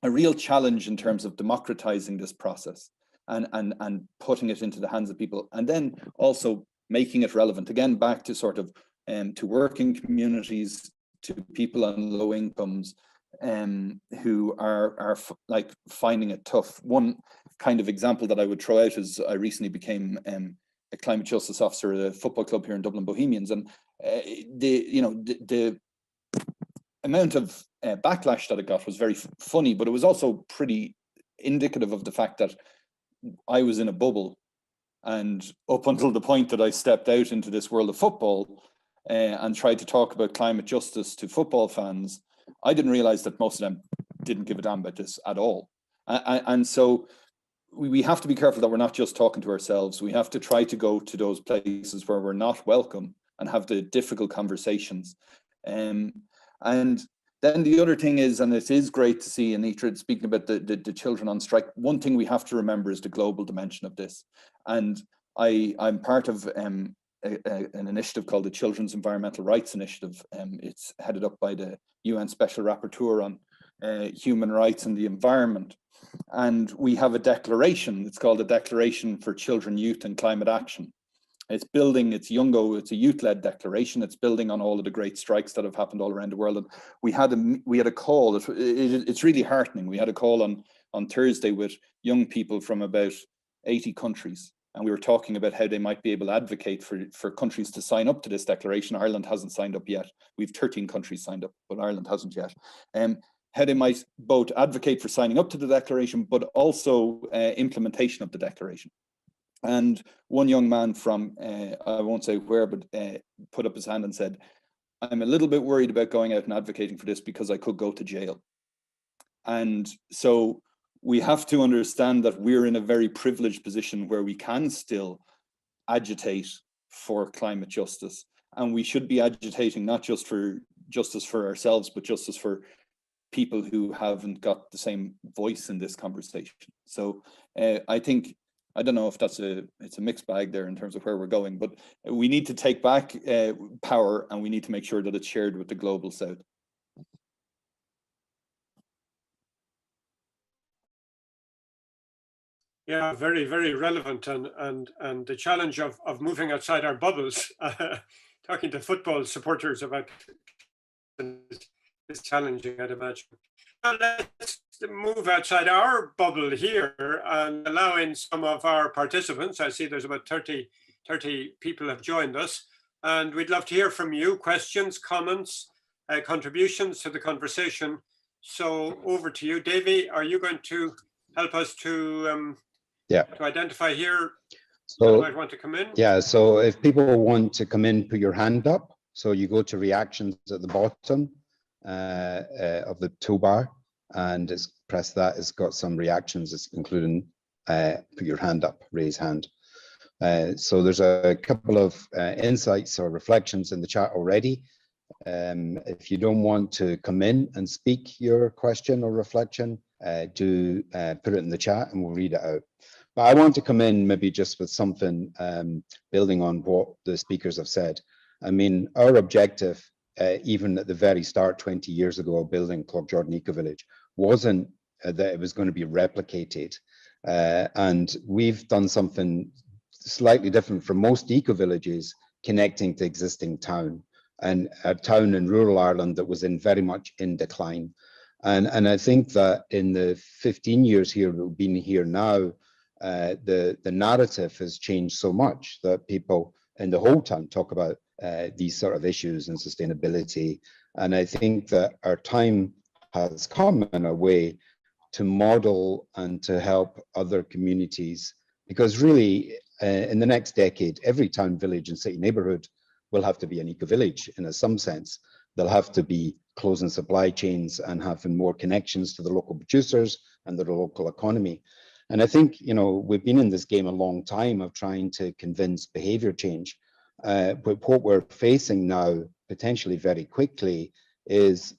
a real challenge in terms of democratizing this process and putting it into the hands of people, and then also making it relevant, again, back to sort of to working communities, to people on low incomes, who are like finding it tough. One kind of example that I would throw out is I recently became a climate justice officer at a football club here in Dublin, Bohemians, and the amount of backlash that it got was very funny, but it was also pretty indicative of the fact that I was in a bubble, and up until the point that I stepped out into this world of football and tried to talk about climate justice to football fans, I didn't realize that most of them didn't give a damn about this at all. And so we have to be careful that we're not just talking to ourselves. We have to try to go to those places where we're not welcome and have the difficult conversations. And then the other thing is, and it is great to see Anitra speaking about the children on strike, one thing we have to remember is the global dimension of this. And I'm part of an initiative called the Children's Environmental Rights Initiative. It's headed up by the UN Special Rapporteur on Human Rights and the Environment. And we have a declaration. It's called the Declaration for Children, Youth and Climate Action. It's a youth-led declaration. It's building on all of the great strikes that have happened all around the world. And we had a call. It's really heartening. We had a call on Thursday with young people from about 80 countries. And we were talking about how they might be able to advocate for countries to sign up to this declaration. Ireland hasn't signed up yet. We've 13 countries signed up, but Ireland hasn't yet. How they might both advocate for signing up to the declaration, but also implementation of the declaration. And one young man from, I won't say where, but put up his hand and said, I'm a little bit worried about going out and advocating for this because I could go to jail. And so we have to understand that we're in a very privileged position where we can still agitate for climate justice. And we should be agitating not just for justice for ourselves, but justice for people who haven't got the same voice in this conversation. So I think I don't know if it's a mixed bag there in terms of where we're going, but we need to take back power, and we need to make sure that it's shared with the global south. Yeah, very, very relevant, and the challenge of moving outside our bubbles. Talking to football supporters about is challenging, I'd imagine. Well, let's move outside our bubble here and allow in some of our participants. I see there's about 30 people have joined us, and we'd love to hear from you. Questions, comments, contributions to the conversation. So over to you, Davy. Are you going to help us to identify here who might want to come in? Yeah, so if people want to come in, put your hand up. So you go to reactions at the bottom of the toolbar, and press that. It's got some reactions, it's including put your hand up, raise hand. So there's a couple of insights or reflections in the chat already. If you don't want to come in and speak your question or reflection, do put it in the chat and we'll read it out. But I want to come in maybe just with something building on what the speakers have said. I mean, our objective, even at the very start 20 years ago of building Cloughjordan Ecovillage, wasn't that it was going to be replicated. And we've done something slightly different from most ecovillages, connecting to existing town, and a town in rural Ireland that was very much in decline. And I think that in the 15 years here we've been here now, the narrative has changed so much that people in the whole town talk about these sort of issues and sustainability. And I think that our time has come in a way to model and to help other communities, because really in the next decade, every town, village and city neighborhood will have to be an eco-village in some sense. They'll have to be closing supply chains and having more connections to the local producers and the local economy. And I think, you know, we've been in this game a long time of trying to convince behavior change. But what we're facing now, potentially very quickly, is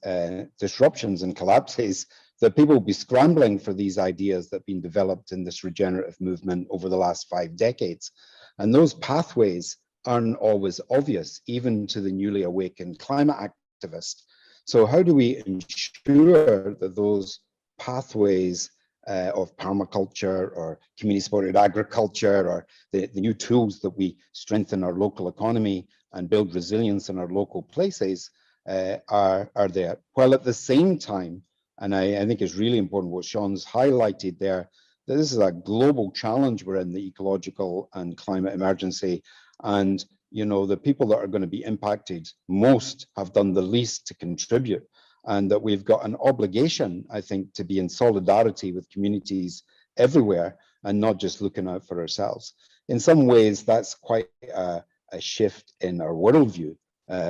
disruptions and collapses that people will be scrambling for these ideas that have been developed in this regenerative movement over the last 5 decades. And those pathways aren't always obvious, even to the newly awakened climate activist. So how do we ensure that those pathways of permaculture or community-supported agriculture, or the new tools that we strengthen our local economy and build resilience in our local places are there? While at the same time, and I think it's really important what Sean's highlighted there, that this is a global challenge we're in, the ecological and climate emergency. And you know, the people that are going to be impacted most have done the least to contribute. And that we've got an obligation, I think, to be in solidarity with communities everywhere and not just looking out for ourselves. In some ways, that's quite a shift in our worldview,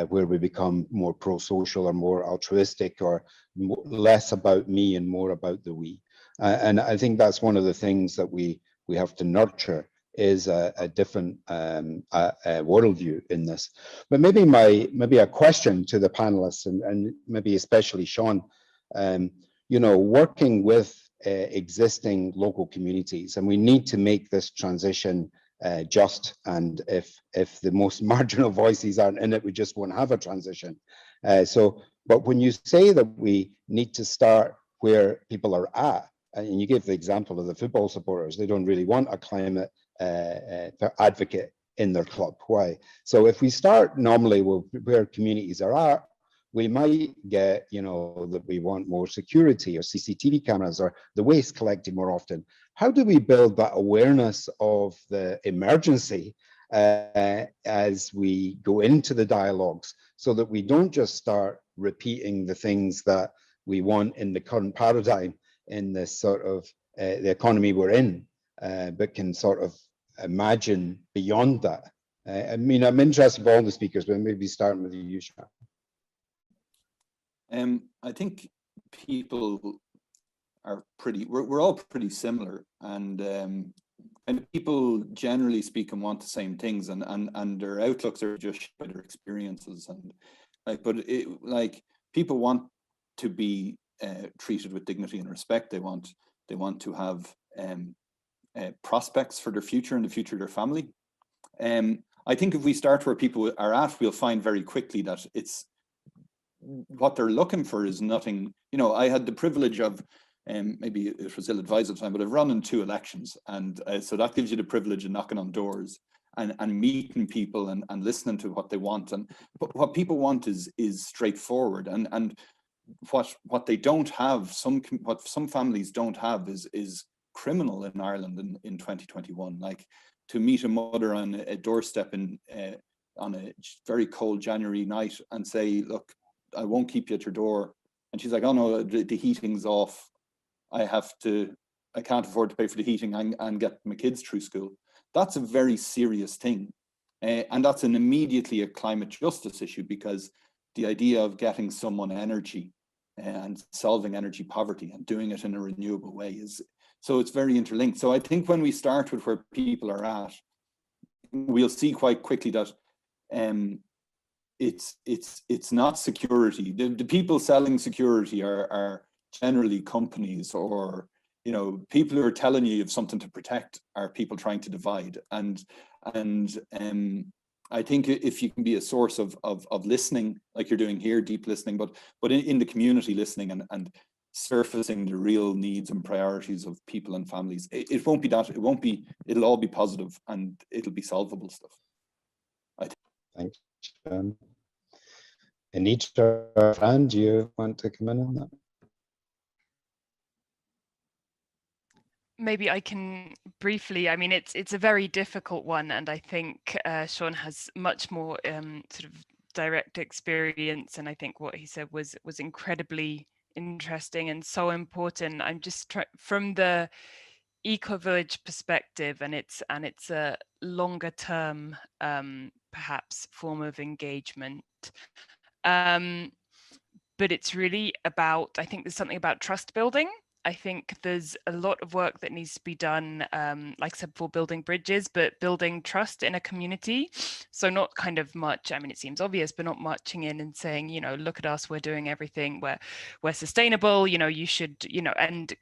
where we become more pro-social or more altruistic, or less about me and more about the we. And I think that's one of the things that we have to nurture, is a different worldview in this. But maybe a question to the panelists, and maybe especially Sean, you know, working with existing local communities, and we need to make this transition just, and if the most marginal voices aren't in it, we just won't have a transition. But when you say that we need to start where people are at, and you gave the example of the football supporters, they don't really want a climate advocate in their club. Why? So if we start normally where communities are at, we might get, you know, that we want more security or CCTV cameras or the waste collected more often. How do we build that awareness of the emergency as we go into the dialogues, so that we don't just start repeating the things that we want in the current paradigm in this sort of the economy we're in, but can sort of imagine beyond that? I mean, I'm interested in all the speakers, but maybe starting with you, Sean. I think people are we're all pretty similar, and people generally speak and want the same things, and their outlooks are just their experiences, and like people want to be treated with dignity and respect. They want to have prospects for their future and the future of their family. I think if we start where people are at, we'll find very quickly that it's what they're looking for is nothing. You know, I had the privilege of, maybe it was ill-advised at the time, but I've run in 2 elections, and so that gives you the privilege of knocking on doors and meeting people and listening to what they want. And but what people want is straightforward, and what they don't have, what some families don't have is criminal in Ireland in 2021. Like, to meet a mother on a doorstep on a very cold January night and say, look, I won't keep you at your door. And she's like, oh no, the heating's off. I can't afford to pay for the heating and get my kids through school. That's a very serious thing. And that's immediately a climate justice issue, because the idea of getting someone energy and solving energy poverty and doing it in a renewable way so it's very interlinked. So I think when we start with where people are at, we'll see quite quickly that it's not security. The people selling security are generally companies, or, you know, people who are telling you have something to protect are people trying to divide. And I think if you can be a source of listening, like you're doing here, deep listening, but in the community listening and surfacing the real needs and priorities of people and families, it won't be that. It'll all be positive, and it'll be solvable stuff, I think. Thanks, Sean. Anitra, Fran, do you want to come in on that? Maybe I can briefly. I mean, it's a very difficult one, and I think Sean has much more sort of direct experience, and I think what he said was incredibly interesting and so important. I'm just from the Ecovillage perspective, and it's a longer term perhaps form of engagement, but it's really about, I think there's something about trust building. I think there's a lot of work that needs to be done, like I said before, building bridges, but building trust in a community. So not kind of much, I mean, it seems obvious, but not marching in and saying, you know, look at us, we're doing everything, we're sustainable, you know, you should, you know, and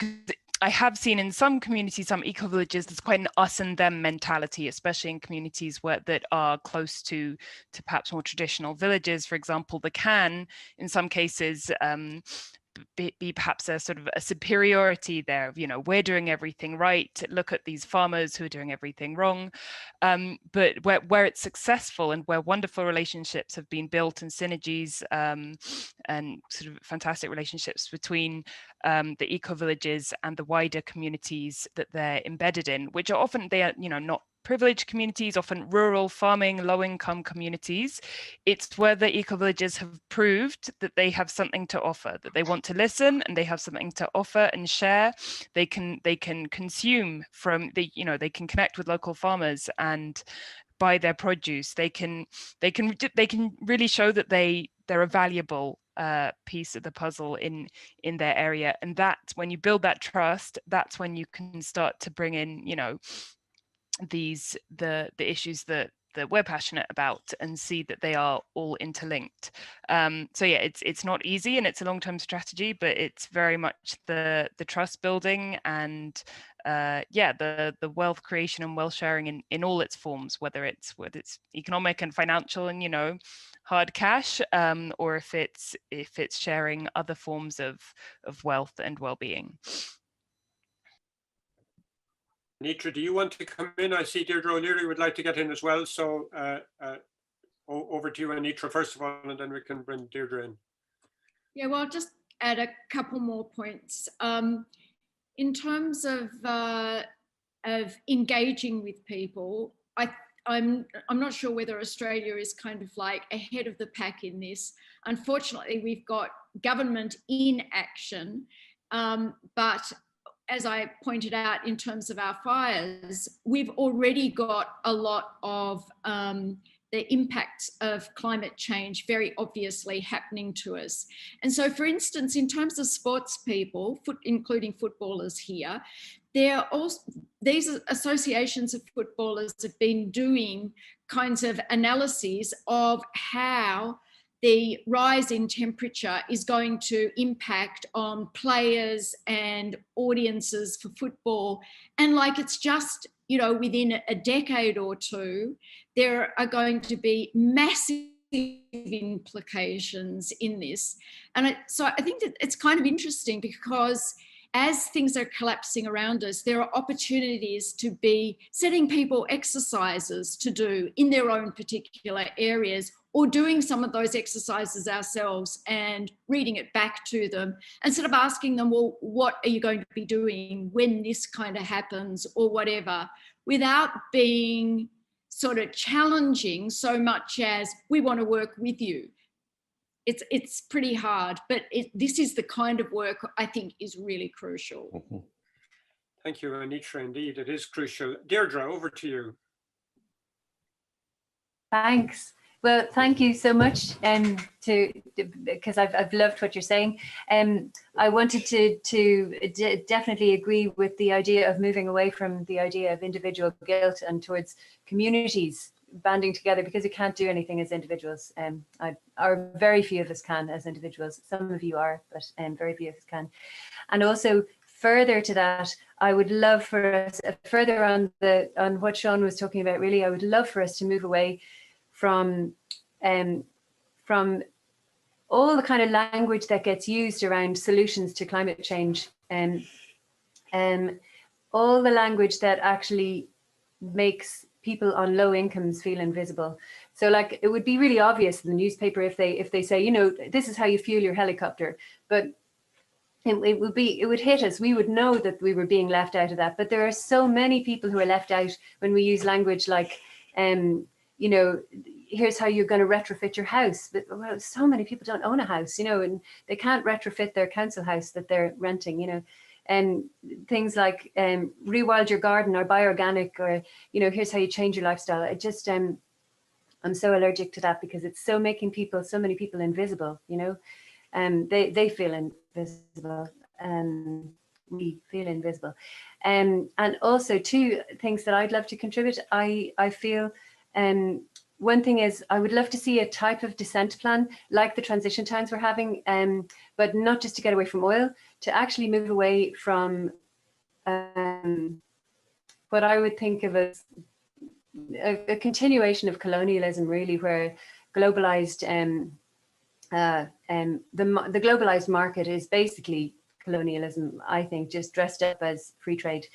I have seen in some communities, some eco-villages, there's quite an us and them mentality, especially in communities that are close to perhaps more traditional villages. For example, the can, in some cases, be perhaps a sort of a superiority there of, you know, we're doing everything right, look at these farmers who are doing everything wrong. But where it's successful and where wonderful relationships have been built and synergies and sort of fantastic relationships between the eco-villages and the wider communities that they're embedded in, which are often, they are, you know, not privileged communities, often rural farming, low-income communities. It's where the eco-villages have proved that they have something to offer, that they want to listen and they have something to offer and share. They can consume from the, you know, they can connect with local farmers and buy their produce. They can really show that they're a valuable piece of the puzzle in their area. And that, when you build that trust, that's when you can start to bring in, you know, the issues that we're passionate about and see that they are all interlinked. So yeah, it's not easy and it's a long-term strategy, but it's very much the trust building and yeah, the wealth creation and wealth sharing in all its forms, whether it's economic and financial and, you know, hard cash, or if it's sharing other forms of wealth and well-being. Anitra, do you want to come in? I see Deirdre O'Leary would like to get in as well. So over to you, Anitra, first of all, and then we can bring Deirdre in. Yeah, well, I'll just add a couple more points. In terms of engaging with people, I'm not sure whether Australia is kind of like ahead of the pack in this. Unfortunately, we've got government inaction, but as I pointed out, in terms of our fires, we've already got a lot of the impacts of climate change very obviously happening to us. And so, for instance, in terms of sports people, including footballers here, these associations of footballers have been doing kinds of analyses of how the rise in temperature is going to impact on players and audiences for football. And like, it's just, you know, within a decade or two, there are going to be massive implications in this. And so I think that it's kind of interesting, because as things are collapsing around us, there are opportunities to be setting people exercises to do in their own particular areas, or doing some of those exercises ourselves and reading it back to them, and sort of asking them, well, what are you going to be doing when this kind of happens, or whatever, without being sort of challenging so much as, we want to work with you. It's pretty hard, but this is the kind of work I think is really crucial. Thank you, Anitra. Indeed, it is crucial. Deirdre, over to you. Thanks. Well, thank you so much, because I've loved what you're saying. I wanted to definitely agree with the idea of moving away from the idea of individual guilt and towards communities banding together, because we can't do anything as individuals. Or very few of us can as individuals. Some of you are, but very few of us can. And also, further to that, I would love for us, further on what Sean was talking about, really, I would love for us to move away from all the kind of language that gets used around solutions to climate change, and all the language that actually makes people on low incomes feel invisible. So, like, it would be really obvious in the newspaper if they say, you know, this is how you fuel your helicopter, but it would hit us. We would know that we were being left out of that. But there are so many people who are left out when we use language like, you know, here's how you're going to retrofit your house. But well, so many people don't own a house, you know, and they can't retrofit their council house that they're renting, you know. And things like rewild your garden, or buy organic, or, you know, here's how you change your lifestyle. I just I'm so allergic to that, because it's so making people, so many people, invisible, you know. They feel invisible, we feel invisible. And also, two things that I'd love to contribute. I feel one thing is, I would love to see a type of descent plan like the transition towns we're having, but not just to get away from oil, to actually move away from what I would think of as a continuation of colonialism, really, where globalized the globalized market is basically colonialism, I think, just dressed up as free trade.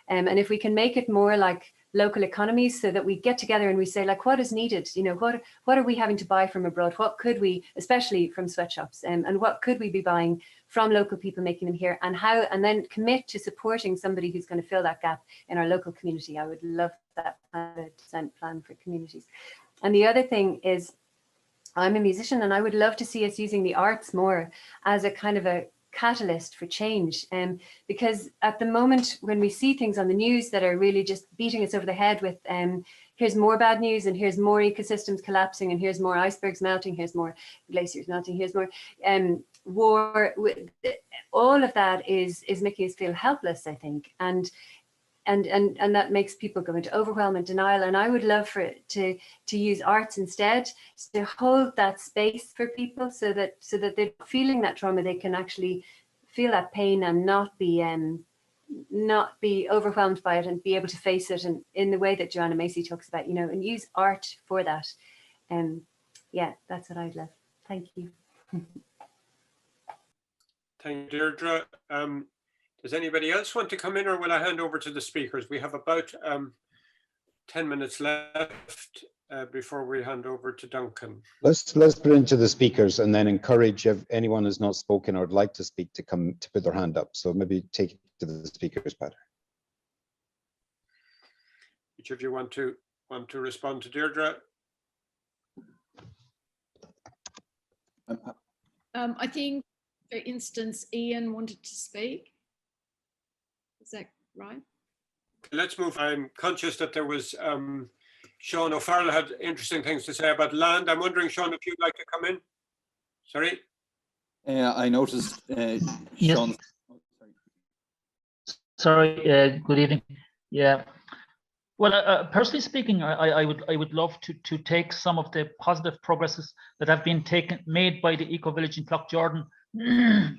And if we can make it more like local economies, so that we get together and we say, like, what is needed, you know, what are we having to buy from abroad, what could we, especially from sweatshops, and what could we be buying from local people, making them here, and how, and then commit to supporting somebody who's going to fill that gap in our local community. I would love that kind of descent plan for communities. And the other thing is, I'm a musician, and I would love to see us using the arts more as a kind of a catalyst for change, because at the moment, when we see things on the news that are really just beating us over the head with here's more bad news, and here's more ecosystems collapsing, and here's more icebergs melting, here's more glaciers melting, here's more war, all of that is making us feel helpless, I think, and that makes people go into overwhelm and denial. And I would love for it to use arts instead, to hold that space for people, so that they're feeling that trauma, they can actually feel that pain and not be overwhelmed by it, and be able to face it, and in the way that Joanna Macy talks about, you know, and use art for that. Yeah, that's what I'd love. Thank you. Thank you, Deirdre. Does anybody else want to come in, or will I hand over to the speakers? We have about 10 minutes left before we hand over to Duncan. Let's put into the speakers, and then encourage if anyone has not spoken or would like to speak to come to put their hand up. So maybe take it to the speakers better. Which of you want to respond to Deirdre? I think, for instance, Ian wanted to speak. Is that right? Let's move. I'm conscious that there was Sean O'Farrell had interesting things to say about land. I'm wondering, Sean, if you'd like to come in. Sorry. I noticed yes. Sean. Sorry, good evening. Yeah, Well, personally speaking, I would love to take some of the positive progresses that have been made by the Ecovillage in Cloughjordan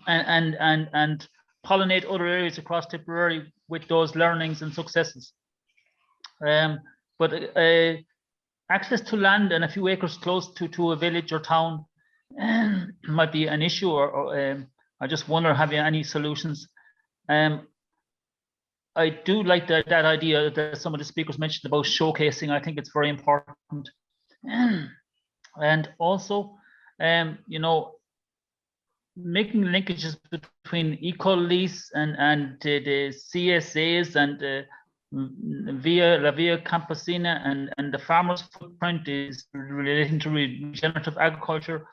and pollinate other areas across Tipperary with those learnings and successes. But access to land and a few acres close to a village or town might be an issue, or I just wonder, have you any solutions? I do like that idea that some of the speakers mentioned about showcasing. I think it's very important. And also, you know, making linkages between Ecolease and the CSAs and La Via Campesina and the farmer's footprint is relating to regenerative agriculture.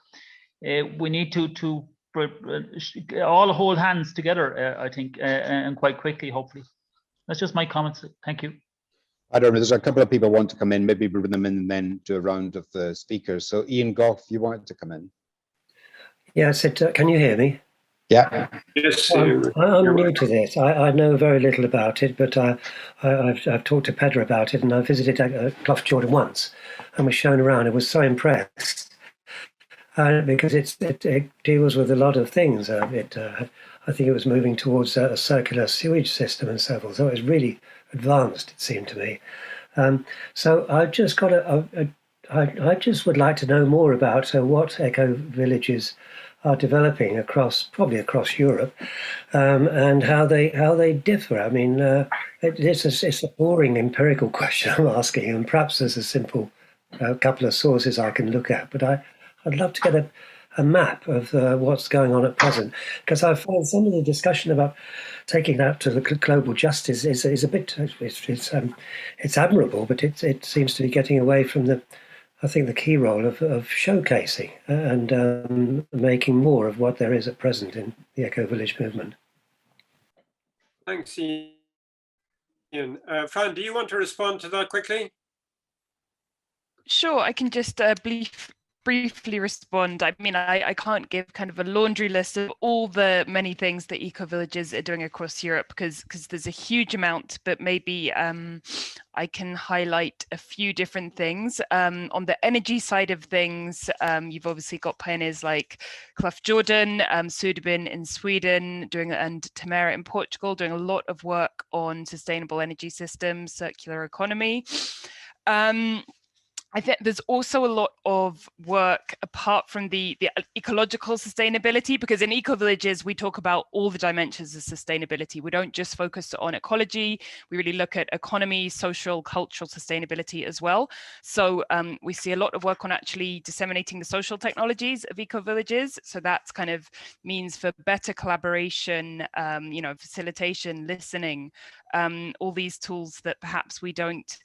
We need to all hold hands together, I think, and quite quickly, hopefully. That's just my comments. Thank you. I don't know, there's a couple of people want to come in, maybe bring them in and then do a round of the speakers. So Ian Goff, you wanted to come in. Yeah, I said, can you hear me? Yeah. Yes, I'm new to this. I know very little about it, but I've talked to Pedro about it, and I visited Cloughjordan once and was shown around. I was so impressed because it deals with a lot of things. I think it was moving towards a circular sewage system and so forth. So it was really advanced, it seemed to me. So I've just got I just would like to know more about what eco-villages are developing probably across Europe, and how they differ. I mean, it's a boring empirical question I'm asking, and perhaps there's a simple couple of sources I can look at. But I'd love to get a map of what's going on at present, because I find some of the discussion about taking that to the global justice is a bit it's admirable, but it seems to be getting away from I think the key role of showcasing and making more of what there is at present in the Ecovillage movement. Thanks, Ian. Fran, do you want to respond to that quickly? Sure, I can just briefly respond. I mean, I can't give kind of a laundry list of all the many things that Ecovillages are doing across Europe because there's a huge amount, but maybe I can highlight a few different things. On the energy side of things, you've obviously got pioneers like Cloughjordan, Sudebyn in Sweden, and Tamera in Portugal, doing a lot of work on sustainable energy systems, circular economy. I think there's also a lot of work apart from the ecological sustainability, because in Ecovillages, we talk about all the dimensions of sustainability. We don't just focus on ecology, we really look at economy, social, cultural sustainability as well. So we see a lot of work on actually disseminating the social technologies of Ecovillages. So that's kind of means for better collaboration, you know, facilitation, listening, all these tools that perhaps we don't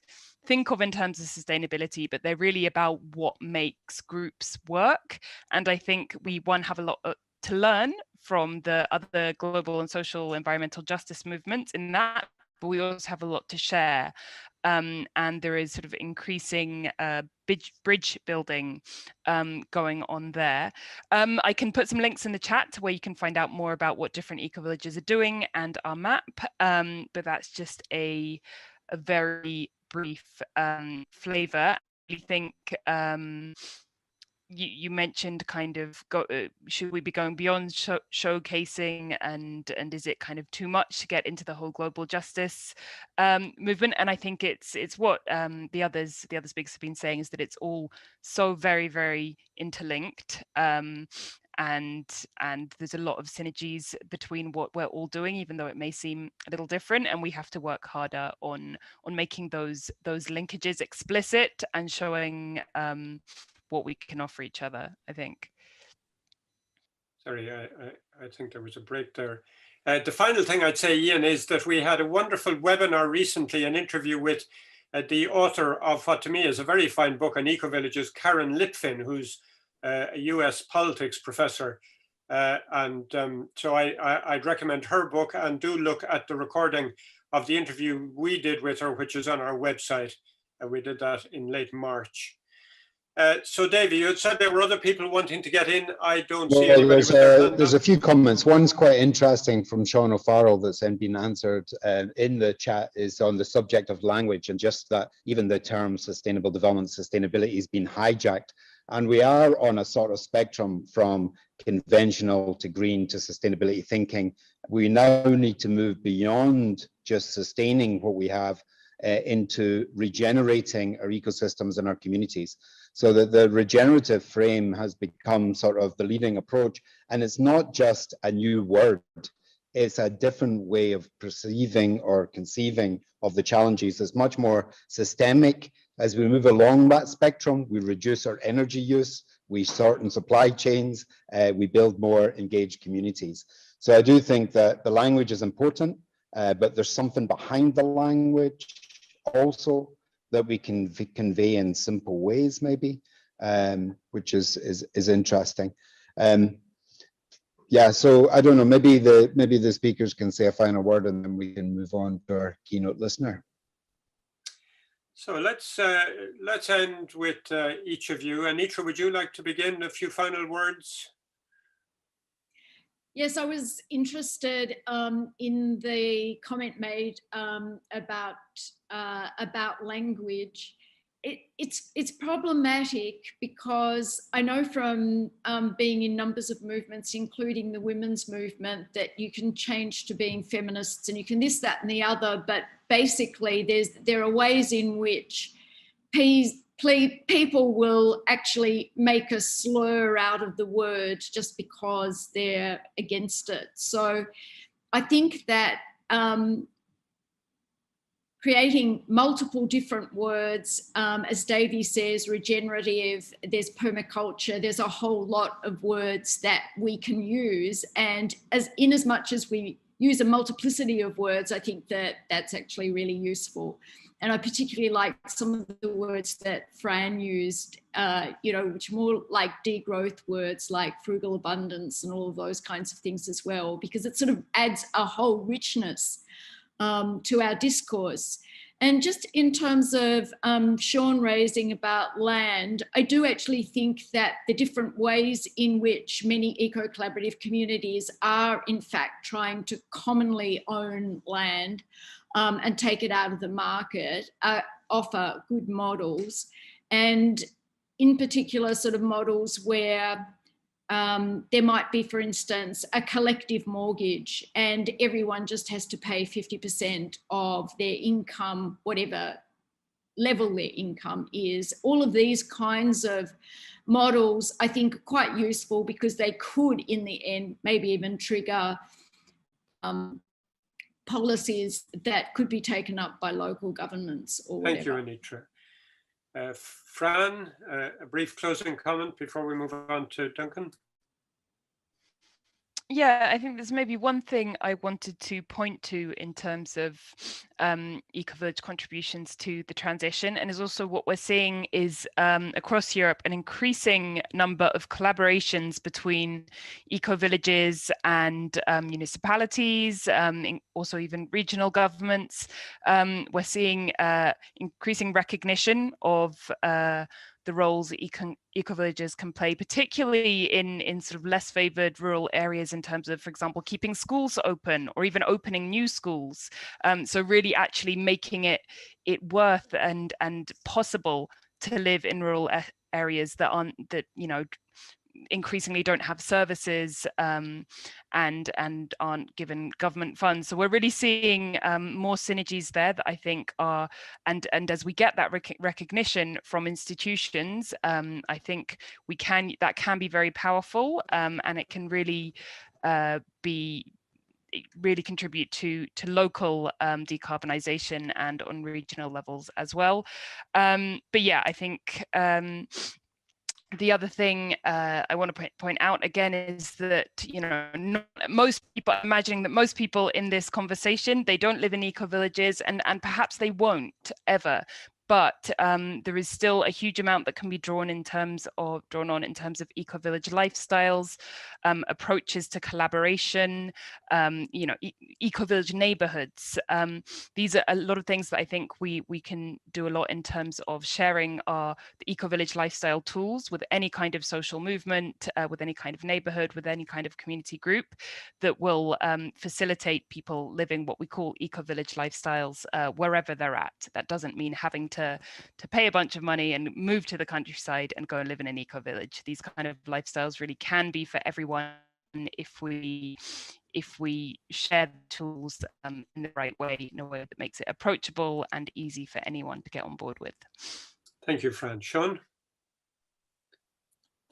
think of in terms of sustainability, but they're really about what makes groups work. And I think we have a lot to learn from the other global and social environmental justice movements in that, but we also have a lot to share. And there is sort of increasing bridge building going on there. I can put some links in the chat where you can find out more about what different Ecovillages are doing and our map, but that's just a very brief flavor. I think you mentioned kind of should we be going beyond showcasing and is it kind of too much to get into the whole global justice movement? And I think it's what the other speakers have been saying, is that it's all so very, very interlinked. And there's a lot of synergies between what we're all doing, even though it may seem a little different, and we have to work harder on making those linkages explicit and showing what we can offer each other, I think. Sorry, I think there was a break there. The final thing I'd say, Ian, is that we had a wonderful webinar recently, an interview with the author of what to me is a very fine book on Ecovillages, Karen Litfin, who's a US politics professor. So I'd recommend her book, and do look at the recording of the interview we did with her, which is on our website. We did that in late March. So Davy, you had said there were other people wanting to get in. I don't see anybody with their hand there's up. a few comments. One's quite interesting from Sean O'Farrell that's been answered in the chat, is on the subject of language, and just that even the term sustainable development, sustainability has been hijacked. And we are on a sort of spectrum from conventional to green to sustainability thinking. We now need to move beyond just sustaining what we have into regenerating our ecosystems and our communities. So that the regenerative frame has become sort of the leading approach. And it's not just a new word, it's a different way of perceiving or conceiving of the challenges. It's much more systemic. As we move along that spectrum, we reduce our energy use, we shorten supply chains, we build more engaged communities. So I do think that the language is important, but there's something behind the language also that we can convey in simple ways, maybe, which is interesting. Yeah, so I don't know. Maybe the speakers can say a final word, and then we can move on to our keynote listener. So let's end with each of you. Anitra, would you like to begin? A few final words? Yes, I was interested in the comment made about language. It's problematic because I know from being in numbers of movements, including the women's movement, that you can change to being feminists and you can this, that, and the other. But basically, there are ways in which people will actually make a slur out of the word just because they're against it. So I think that creating multiple different words, as Davey says, regenerative, there's permaculture, there's a whole lot of words that we can use. And as much as we use a multiplicity of words, I think that that's actually really useful. And I particularly like some of the words that Fran used, which are more like degrowth words like frugal abundance and all of those kinds of things as well, because it sort of adds a whole richness to our discourse. And just in terms of Sean raising about land, I do actually think that the different ways in which many eco-collaborative communities are in fact trying to commonly own land and take it out of the market offer good models. And in particular sort of models where there might be, for instance, a collective mortgage and everyone just has to pay 50% of their income, whatever level their income is. All of these kinds of models, I think, are quite useful because they could, in the end, maybe even trigger policies that could be taken up by local governments or whatever. Thank you, Anitra. Fran, a brief closing comment before we move on to Duncan. Yeah, I think there's maybe one thing I wanted to point to in terms of Ecovillage contributions to the transition, and is also what we're seeing is across Europe an increasing number of collaborations between ecovillages and municipalities, also even regional governments. We're seeing increasing recognition of the roles ecovillages can play, particularly in sort of less favoured rural areas in terms of, for example, keeping schools open or even opening new schools. So really actually making it worth and possible to live in rural areas that increasingly don't have services and aren't given government funds. So we're really seeing more synergies there that I think are, and as we get that recognition from institutions, I think that can be very powerful, and it can really really contribute to local decarbonisation and on regional levels as well. But yeah, I think the other thing I want to point out again is that, most people, imagining that most people in this conversation, they don't live in ecovillages and perhaps they won't ever. but there is still a huge amount that can be drawn on in terms of eco-village lifestyles, approaches to collaboration, eco-village neighborhoods. These are a lot of things that I think we can do a lot in terms of sharing the eco-village lifestyle tools with any kind of social movement, with any kind of neighborhood, with any kind of community group that will facilitate people living what we call eco-village lifestyles wherever they're at. That doesn't mean having to pay a bunch of money and move to the countryside and go and live in an eco-village. These kind of lifestyles really can be for everyone if we share the tools in the right way, in a way that makes it approachable and easy for anyone to get on board with. Thank you, Fran. Sean?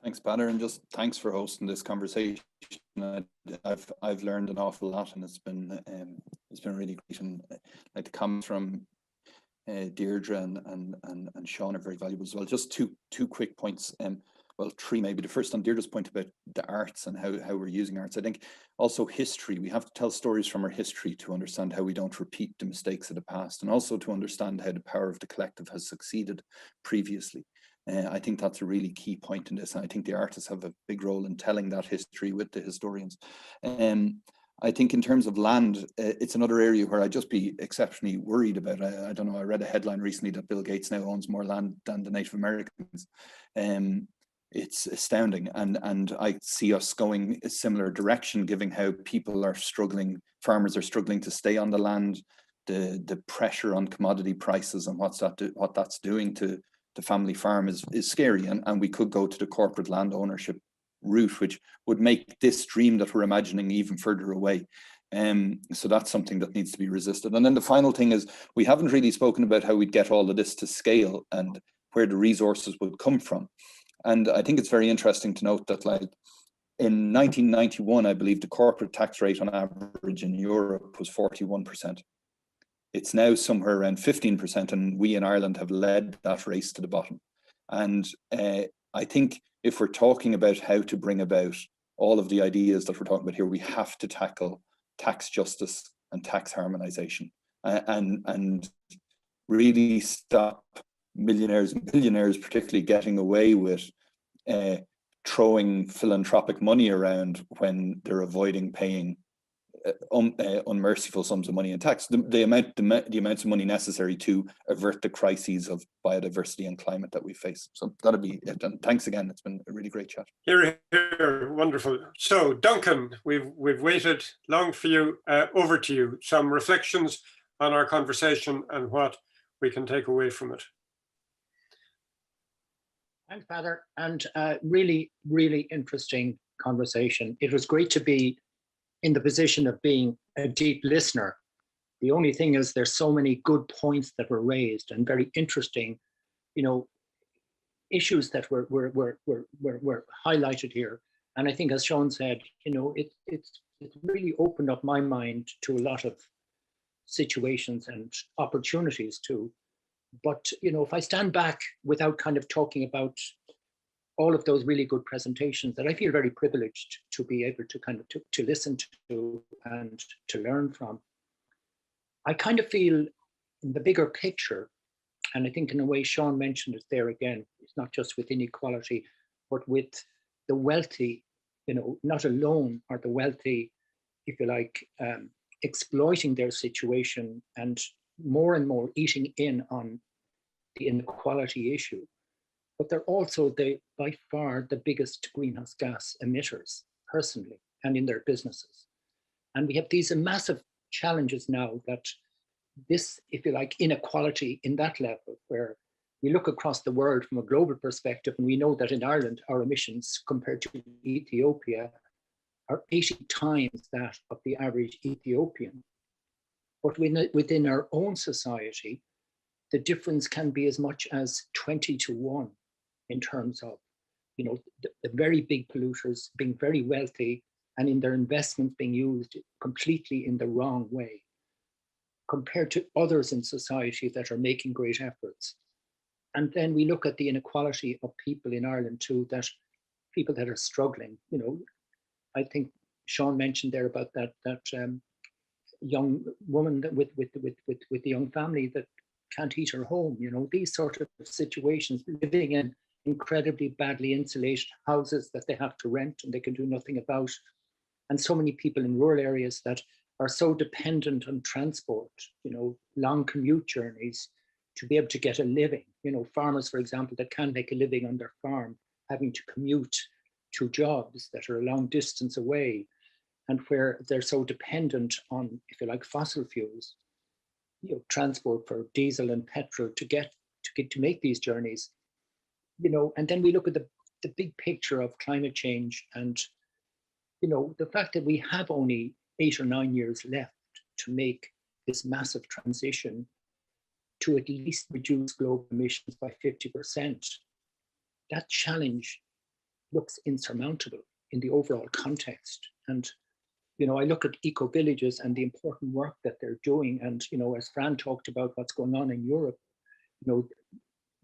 Thanks, Banner, and just thanks for hosting this conversation. I've learned an awful lot, and it's been really great. And like the comments from Deirdre and Sean are very valuable as well. Just two quick points. Well, three maybe. The first on Deirdre's point about the arts and how we're using arts. I think also history. We have to tell stories from our history to understand how we don't repeat the mistakes of the past, and also to understand how the power of the collective has succeeded previously. I think that's a really key point in this, and I think the artists have a big role in telling that history with the historians. I think in terms of land, it's another area where I'd just be exceptionally worried about. I don't know, I read a headline recently that Bill Gates now owns more land than the Native Americans. It's astounding, and I see us going a similar direction, given how people are struggling, farmers are struggling to stay on the land, the pressure on commodity prices and what that's doing to the family farm is scary, and we could go to the corporate land ownership route, which would make this dream that we're imagining even further away. So that's something that needs to be resisted. And then the final thing is, we haven't really spoken about how we'd get all of this to scale and where the resources would come from. And I think it's very interesting to note that, like, in 1991, I believe the corporate tax rate on average in Europe was 41%. It's now somewhere around 15%, and we in Ireland have led that race to the bottom. And I think if we're talking about how to bring about all of the ideas that we're talking about here, we have to tackle tax justice and tax harmonization, and really stop millionaires and billionaires particularly getting away with throwing philanthropic money around when they're avoiding paying unmerciful sums of money in tax, the amounts of money necessary to avert the crises of biodiversity and climate that we face. So that'll be it. And thanks again. It's been a really great chat. Here, wonderful. So Duncan, we've waited long for you. Over to you. Some reflections on our conversation and what we can take away from it. Thanks, Father, and really, really interesting conversation. It was great to be in the position of being a deep listener. The only thing is there's so many good points that were raised and very interesting, issues that were highlighted here. And I think, as Sean said, it's really opened up my mind to a lot of situations and opportunities too. But if I stand back without kind of talking about all of those really good presentations that I feel very privileged to be able to kind of to listen to and to learn from, I kind of feel in the bigger picture, and I think in a way Sean mentioned it there again, it's not just with inequality, but with the wealthy, not alone are the wealthy, if you like, exploiting their situation and more eating in on the inequality issue. But they're also by far the biggest greenhouse gas emitters personally and in their businesses. And we have these massive challenges now that this, if you like, inequality in that level, where we look across the world from a global perspective, and we know that in Ireland, our emissions compared to Ethiopia are 80 times that of the average Ethiopian. But within our own society, the difference can be as much as 20-1 in terms of, the very big polluters being very wealthy and in their investments being used completely in the wrong way, compared to others in society that are making great efforts. And then we look at the inequality of people in Ireland too, that people that are struggling. I think Sean mentioned there about that young woman with the young family that can't heat her home, you know, these sort of situations, living in incredibly badly insulated houses that they have to rent and they can do nothing about. And so many people in rural areas that are so dependent on transport, you know, long commute journeys to be able to get a living. You know, farmers, for example, that can make a living on their farm, having to commute to jobs that are a long distance away, and where they're so dependent on, if you like, fossil fuels, you know, transport for diesel and petrol to make these journeys, you know. And then we look at the big picture of climate change, and you know, the fact that we have only 8 or 9 years left to make this massive transition to at least reduce global emissions by 50%. That challenge looks insurmountable in the overall context. And you know, I look at Ecovillages and the important work that they're doing. And, you know, as Fran talked about what's going on in Europe, you know,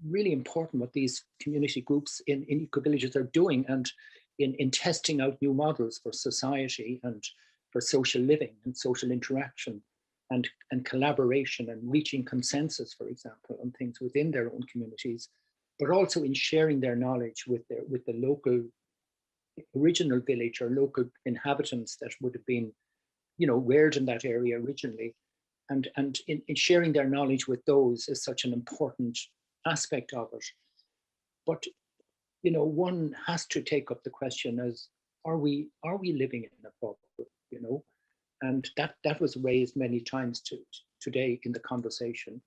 really important what these community groups in Ecovillages are doing, and in testing out new models for society and for social living and social interaction and collaboration and reaching consensus, for example, on things within their own communities, but also in sharing their knowledge with the local original village or local inhabitants that would have been, you know, reared in that area originally, and in sharing their knowledge with those is such an important aspect of it. But you know, one has to take up the question as, are we living in a bubble, you know? And that was raised many times today in the conversation,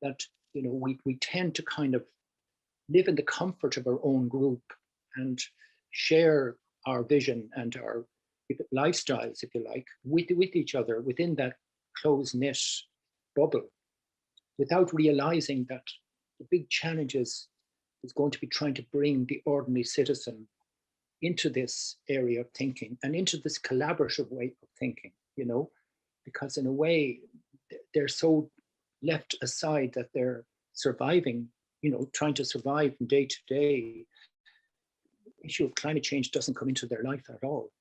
that you know, we tend to kind of live in the comfort of our own group and share our vision and our lifestyles, if you like, with each other within that close-knit bubble, without realizing that the big challenges is going to be trying to bring the ordinary citizen into this area of thinking and into this collaborative way of thinking, you know, because in a way they're so left aside that they're surviving, you know, trying to survive from day to day. The issue of climate change doesn't come into their life at all.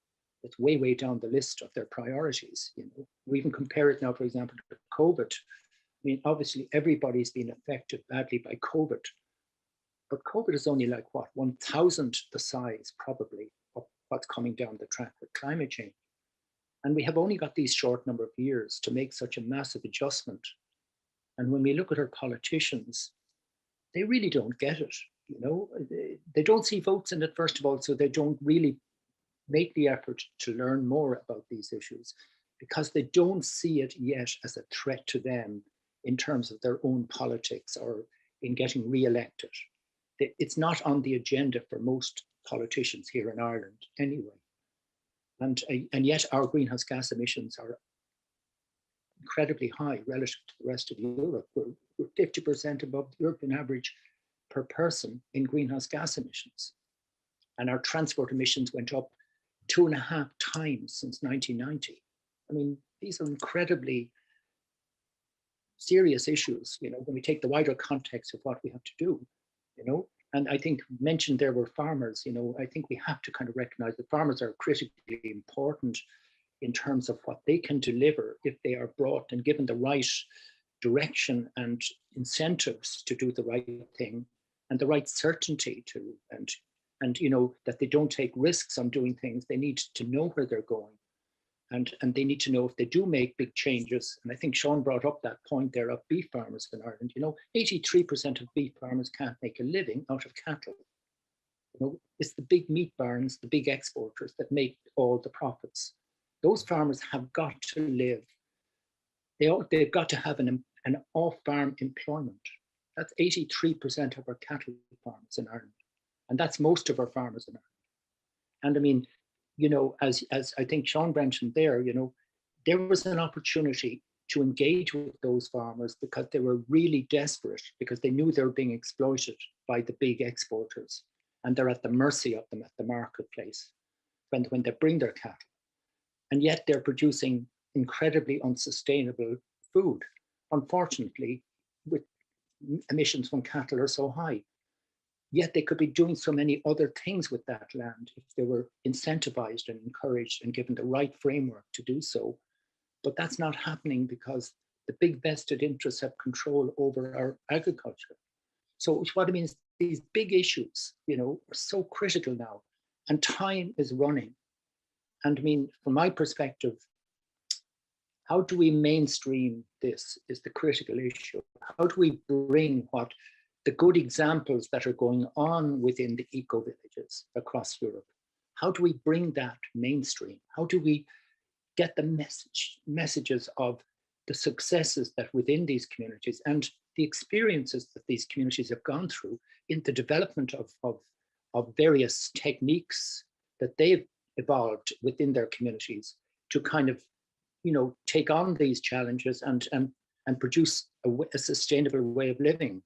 It's way, way down the list of their priorities, you know. We even compare it now, for example, to COVID. I mean, obviously everybody's been affected badly by COVID, but COVID is only like what, 1,000th the size probably of what's coming down the track with climate change. And we have only got these short number of years to make such a massive adjustment. And when we look at our politicians, they really don't get it, you know. They don't see votes in it, first of all, so they don't really make the effort to learn more about these issues, because they don't see it yet as a threat to them in terms of their own politics or in getting re-elected. It's not on the agenda for most politicians here in Ireland anyway. And yet our greenhouse gas emissions are incredibly high relative to the rest of Europe. We're 50% above the European average per person in greenhouse gas emissions. And our transport emissions went up 2.5 times since 1990. I mean, these are incredibly serious issues, you know, when we take the wider context of what we have to do, you know. And I think mentioned there were farmers, you know, I think we have to kind of recognize that farmers are critically important in terms of what they can deliver if they are brought and given the right direction and incentives to do the right thing and the right certainty to, and you know, that they don't take risks on doing things. They need to know where they're going. And they need to know if they do make big changes. And I think Sean brought up that point there of beef farmers in Ireland. You know, 83% of beef farmers can't make a living out of cattle. You know, it's the big meat barns, the big exporters that make all the profits. Those farmers have got to live. They've got to have an off-farm employment. That's 83% of our cattle farmers in Ireland. And that's most of our farmers in Ireland. And I mean, you know, as I think Sean mentioned there, you know, there was an opportunity to engage with those farmers because they were really desperate, because they knew they were being exploited by the big exporters, and they're at the mercy of them at the marketplace when they bring their cattle. And yet they're producing incredibly unsustainable food. Unfortunately, with emissions from cattle are so high. Yet they could be doing so many other things with that land if they were incentivized and encouraged and given the right framework to do so. But that's not happening because the big vested interests have control over our agriculture. So what I mean is these big issues, you know, are so critical now, and time is running. And I mean, from my perspective, how do we mainstream this is the critical issue. How do we bring what the good examples that are going on within the eco-villages across Europe? How do we bring that mainstream? How do we get the messages of the successes that within these communities and the experiences that these communities have gone through in the development of various techniques that they've evolved within their communities to kind of, you know, take on these challenges and produce a sustainable way of living.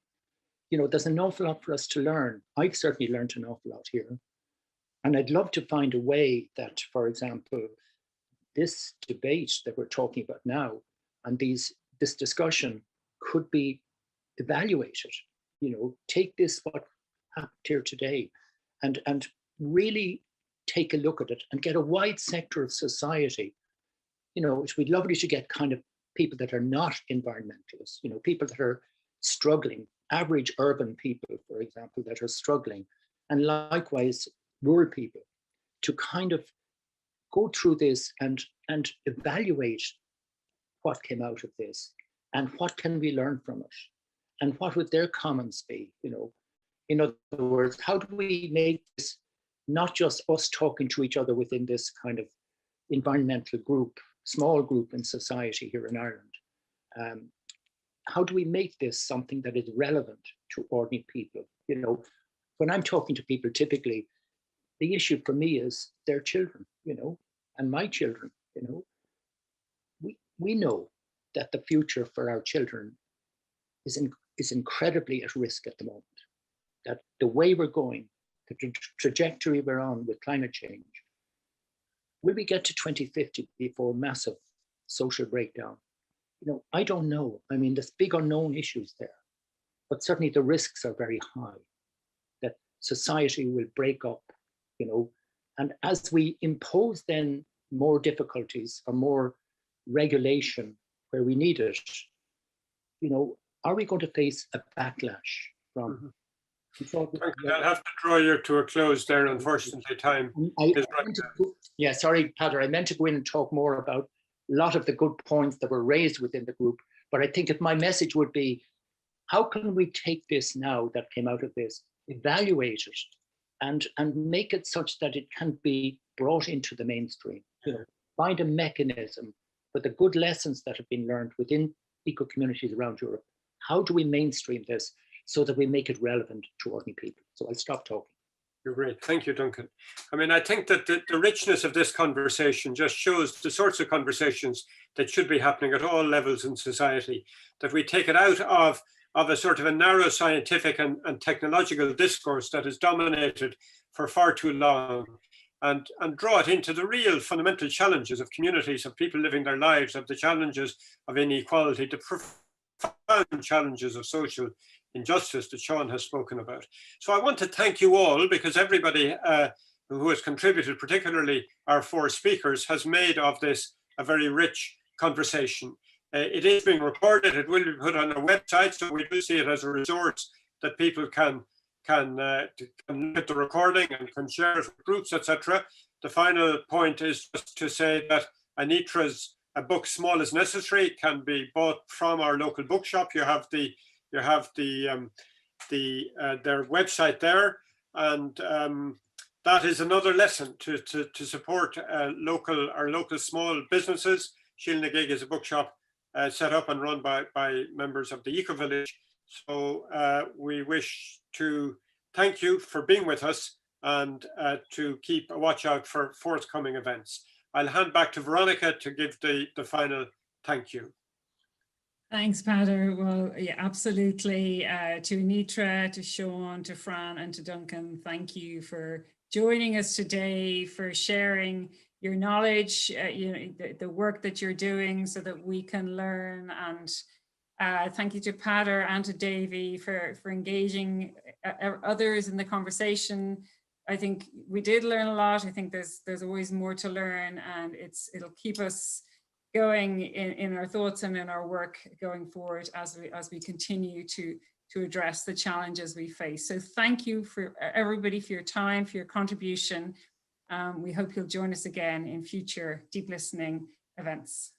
You know, there's an awful lot for us to learn. I've certainly learned an awful lot here. And I'd love to find a way that, for example, this debate that we're talking about now and this discussion could be evaluated. You know, take this, what happened here today, and really take a look at it and get a wide sector of society. You know, it would be lovely to get kind of people that are not environmentalists, you know, people that are struggling, average urban people, for example, that are struggling, and likewise rural people, to kind of go through this and evaluate what came out of this and what can we learn from it and what would their comments be, you know. In other words, how do we make this not just us talking to each other within this kind of environmental group, small group in society here in Ireland? How do we make this something that is relevant to ordinary people? You know, when I'm talking to people, typically, the issue for me is their children, you know, and my children, you know. We know that the future for our children is incredibly at risk at the moment. That the way we're going, the trajectory we're on with climate change, will we get to 2050 before massive social breakdown? You know, I don't know. I mean, there's big unknown issues there, but certainly the risks are very high that society will break up, you know, and as we impose then more difficulties or more regulation where we need it, you know, are we going to face a backlash from? I'll have to draw you to a close there. Unfortunately, time is running out. Yeah, sorry, Peter. I meant to go in and talk more about a lot of the good points that were raised within the group. But I think if my message would be, how can we take this now that came out of this, evaluate it, and make it such that it can be brought into the mainstream? You know, find a mechanism for the good lessons that have been learned within eco communities around Europe. How do we mainstream this so that we make it relevant to ordinary people? So I'll stop talking. You're great. Thank you, Duncan. I mean, I think that the richness of this conversation just shows the sorts of conversations that should be happening at all levels in society, that we take it out of a sort of a narrow scientific and technological discourse that has dominated for far too long, and draw it into the real fundamental challenges of communities, of people living their lives, of the challenges of inequality, the profound challenges of social injustice that Sean has spoken about. So I want to thank you all, because everybody who has contributed, particularly our four speakers, has made of this a very rich conversation. It is being recorded, it will be put on our website, so we do see it as a resource that people can look at the recording and can share it with groups, etc. The final point is just to say that Anitra's book, Small is Necessary, can be bought from our local bookshop. You have their website there, and that is another lesson to support our local small businesses. Shilnagig is a bookshop set up and run by members of the Ecovillage. So we wish to thank you for being with us, and to keep a watch out for forthcoming events. I'll hand back to Veronica to give the final thank you. Thanks, Peter. Well, yeah, absolutely. To Anitra, to Sean, to Fran, and to Duncan, thank you for joining us today, for sharing your knowledge, you know, the work that you're doing so that we can learn. And thank you to Peter and to Davy for engaging others in the conversation. I think we did learn a lot. I think there's always more to learn, and it'll keep us going in our thoughts and in our work going forward as we continue to address the challenges we face. So thank you for everybody for your time, for your contribution. We hope you'll join us again in future Deep Listening events.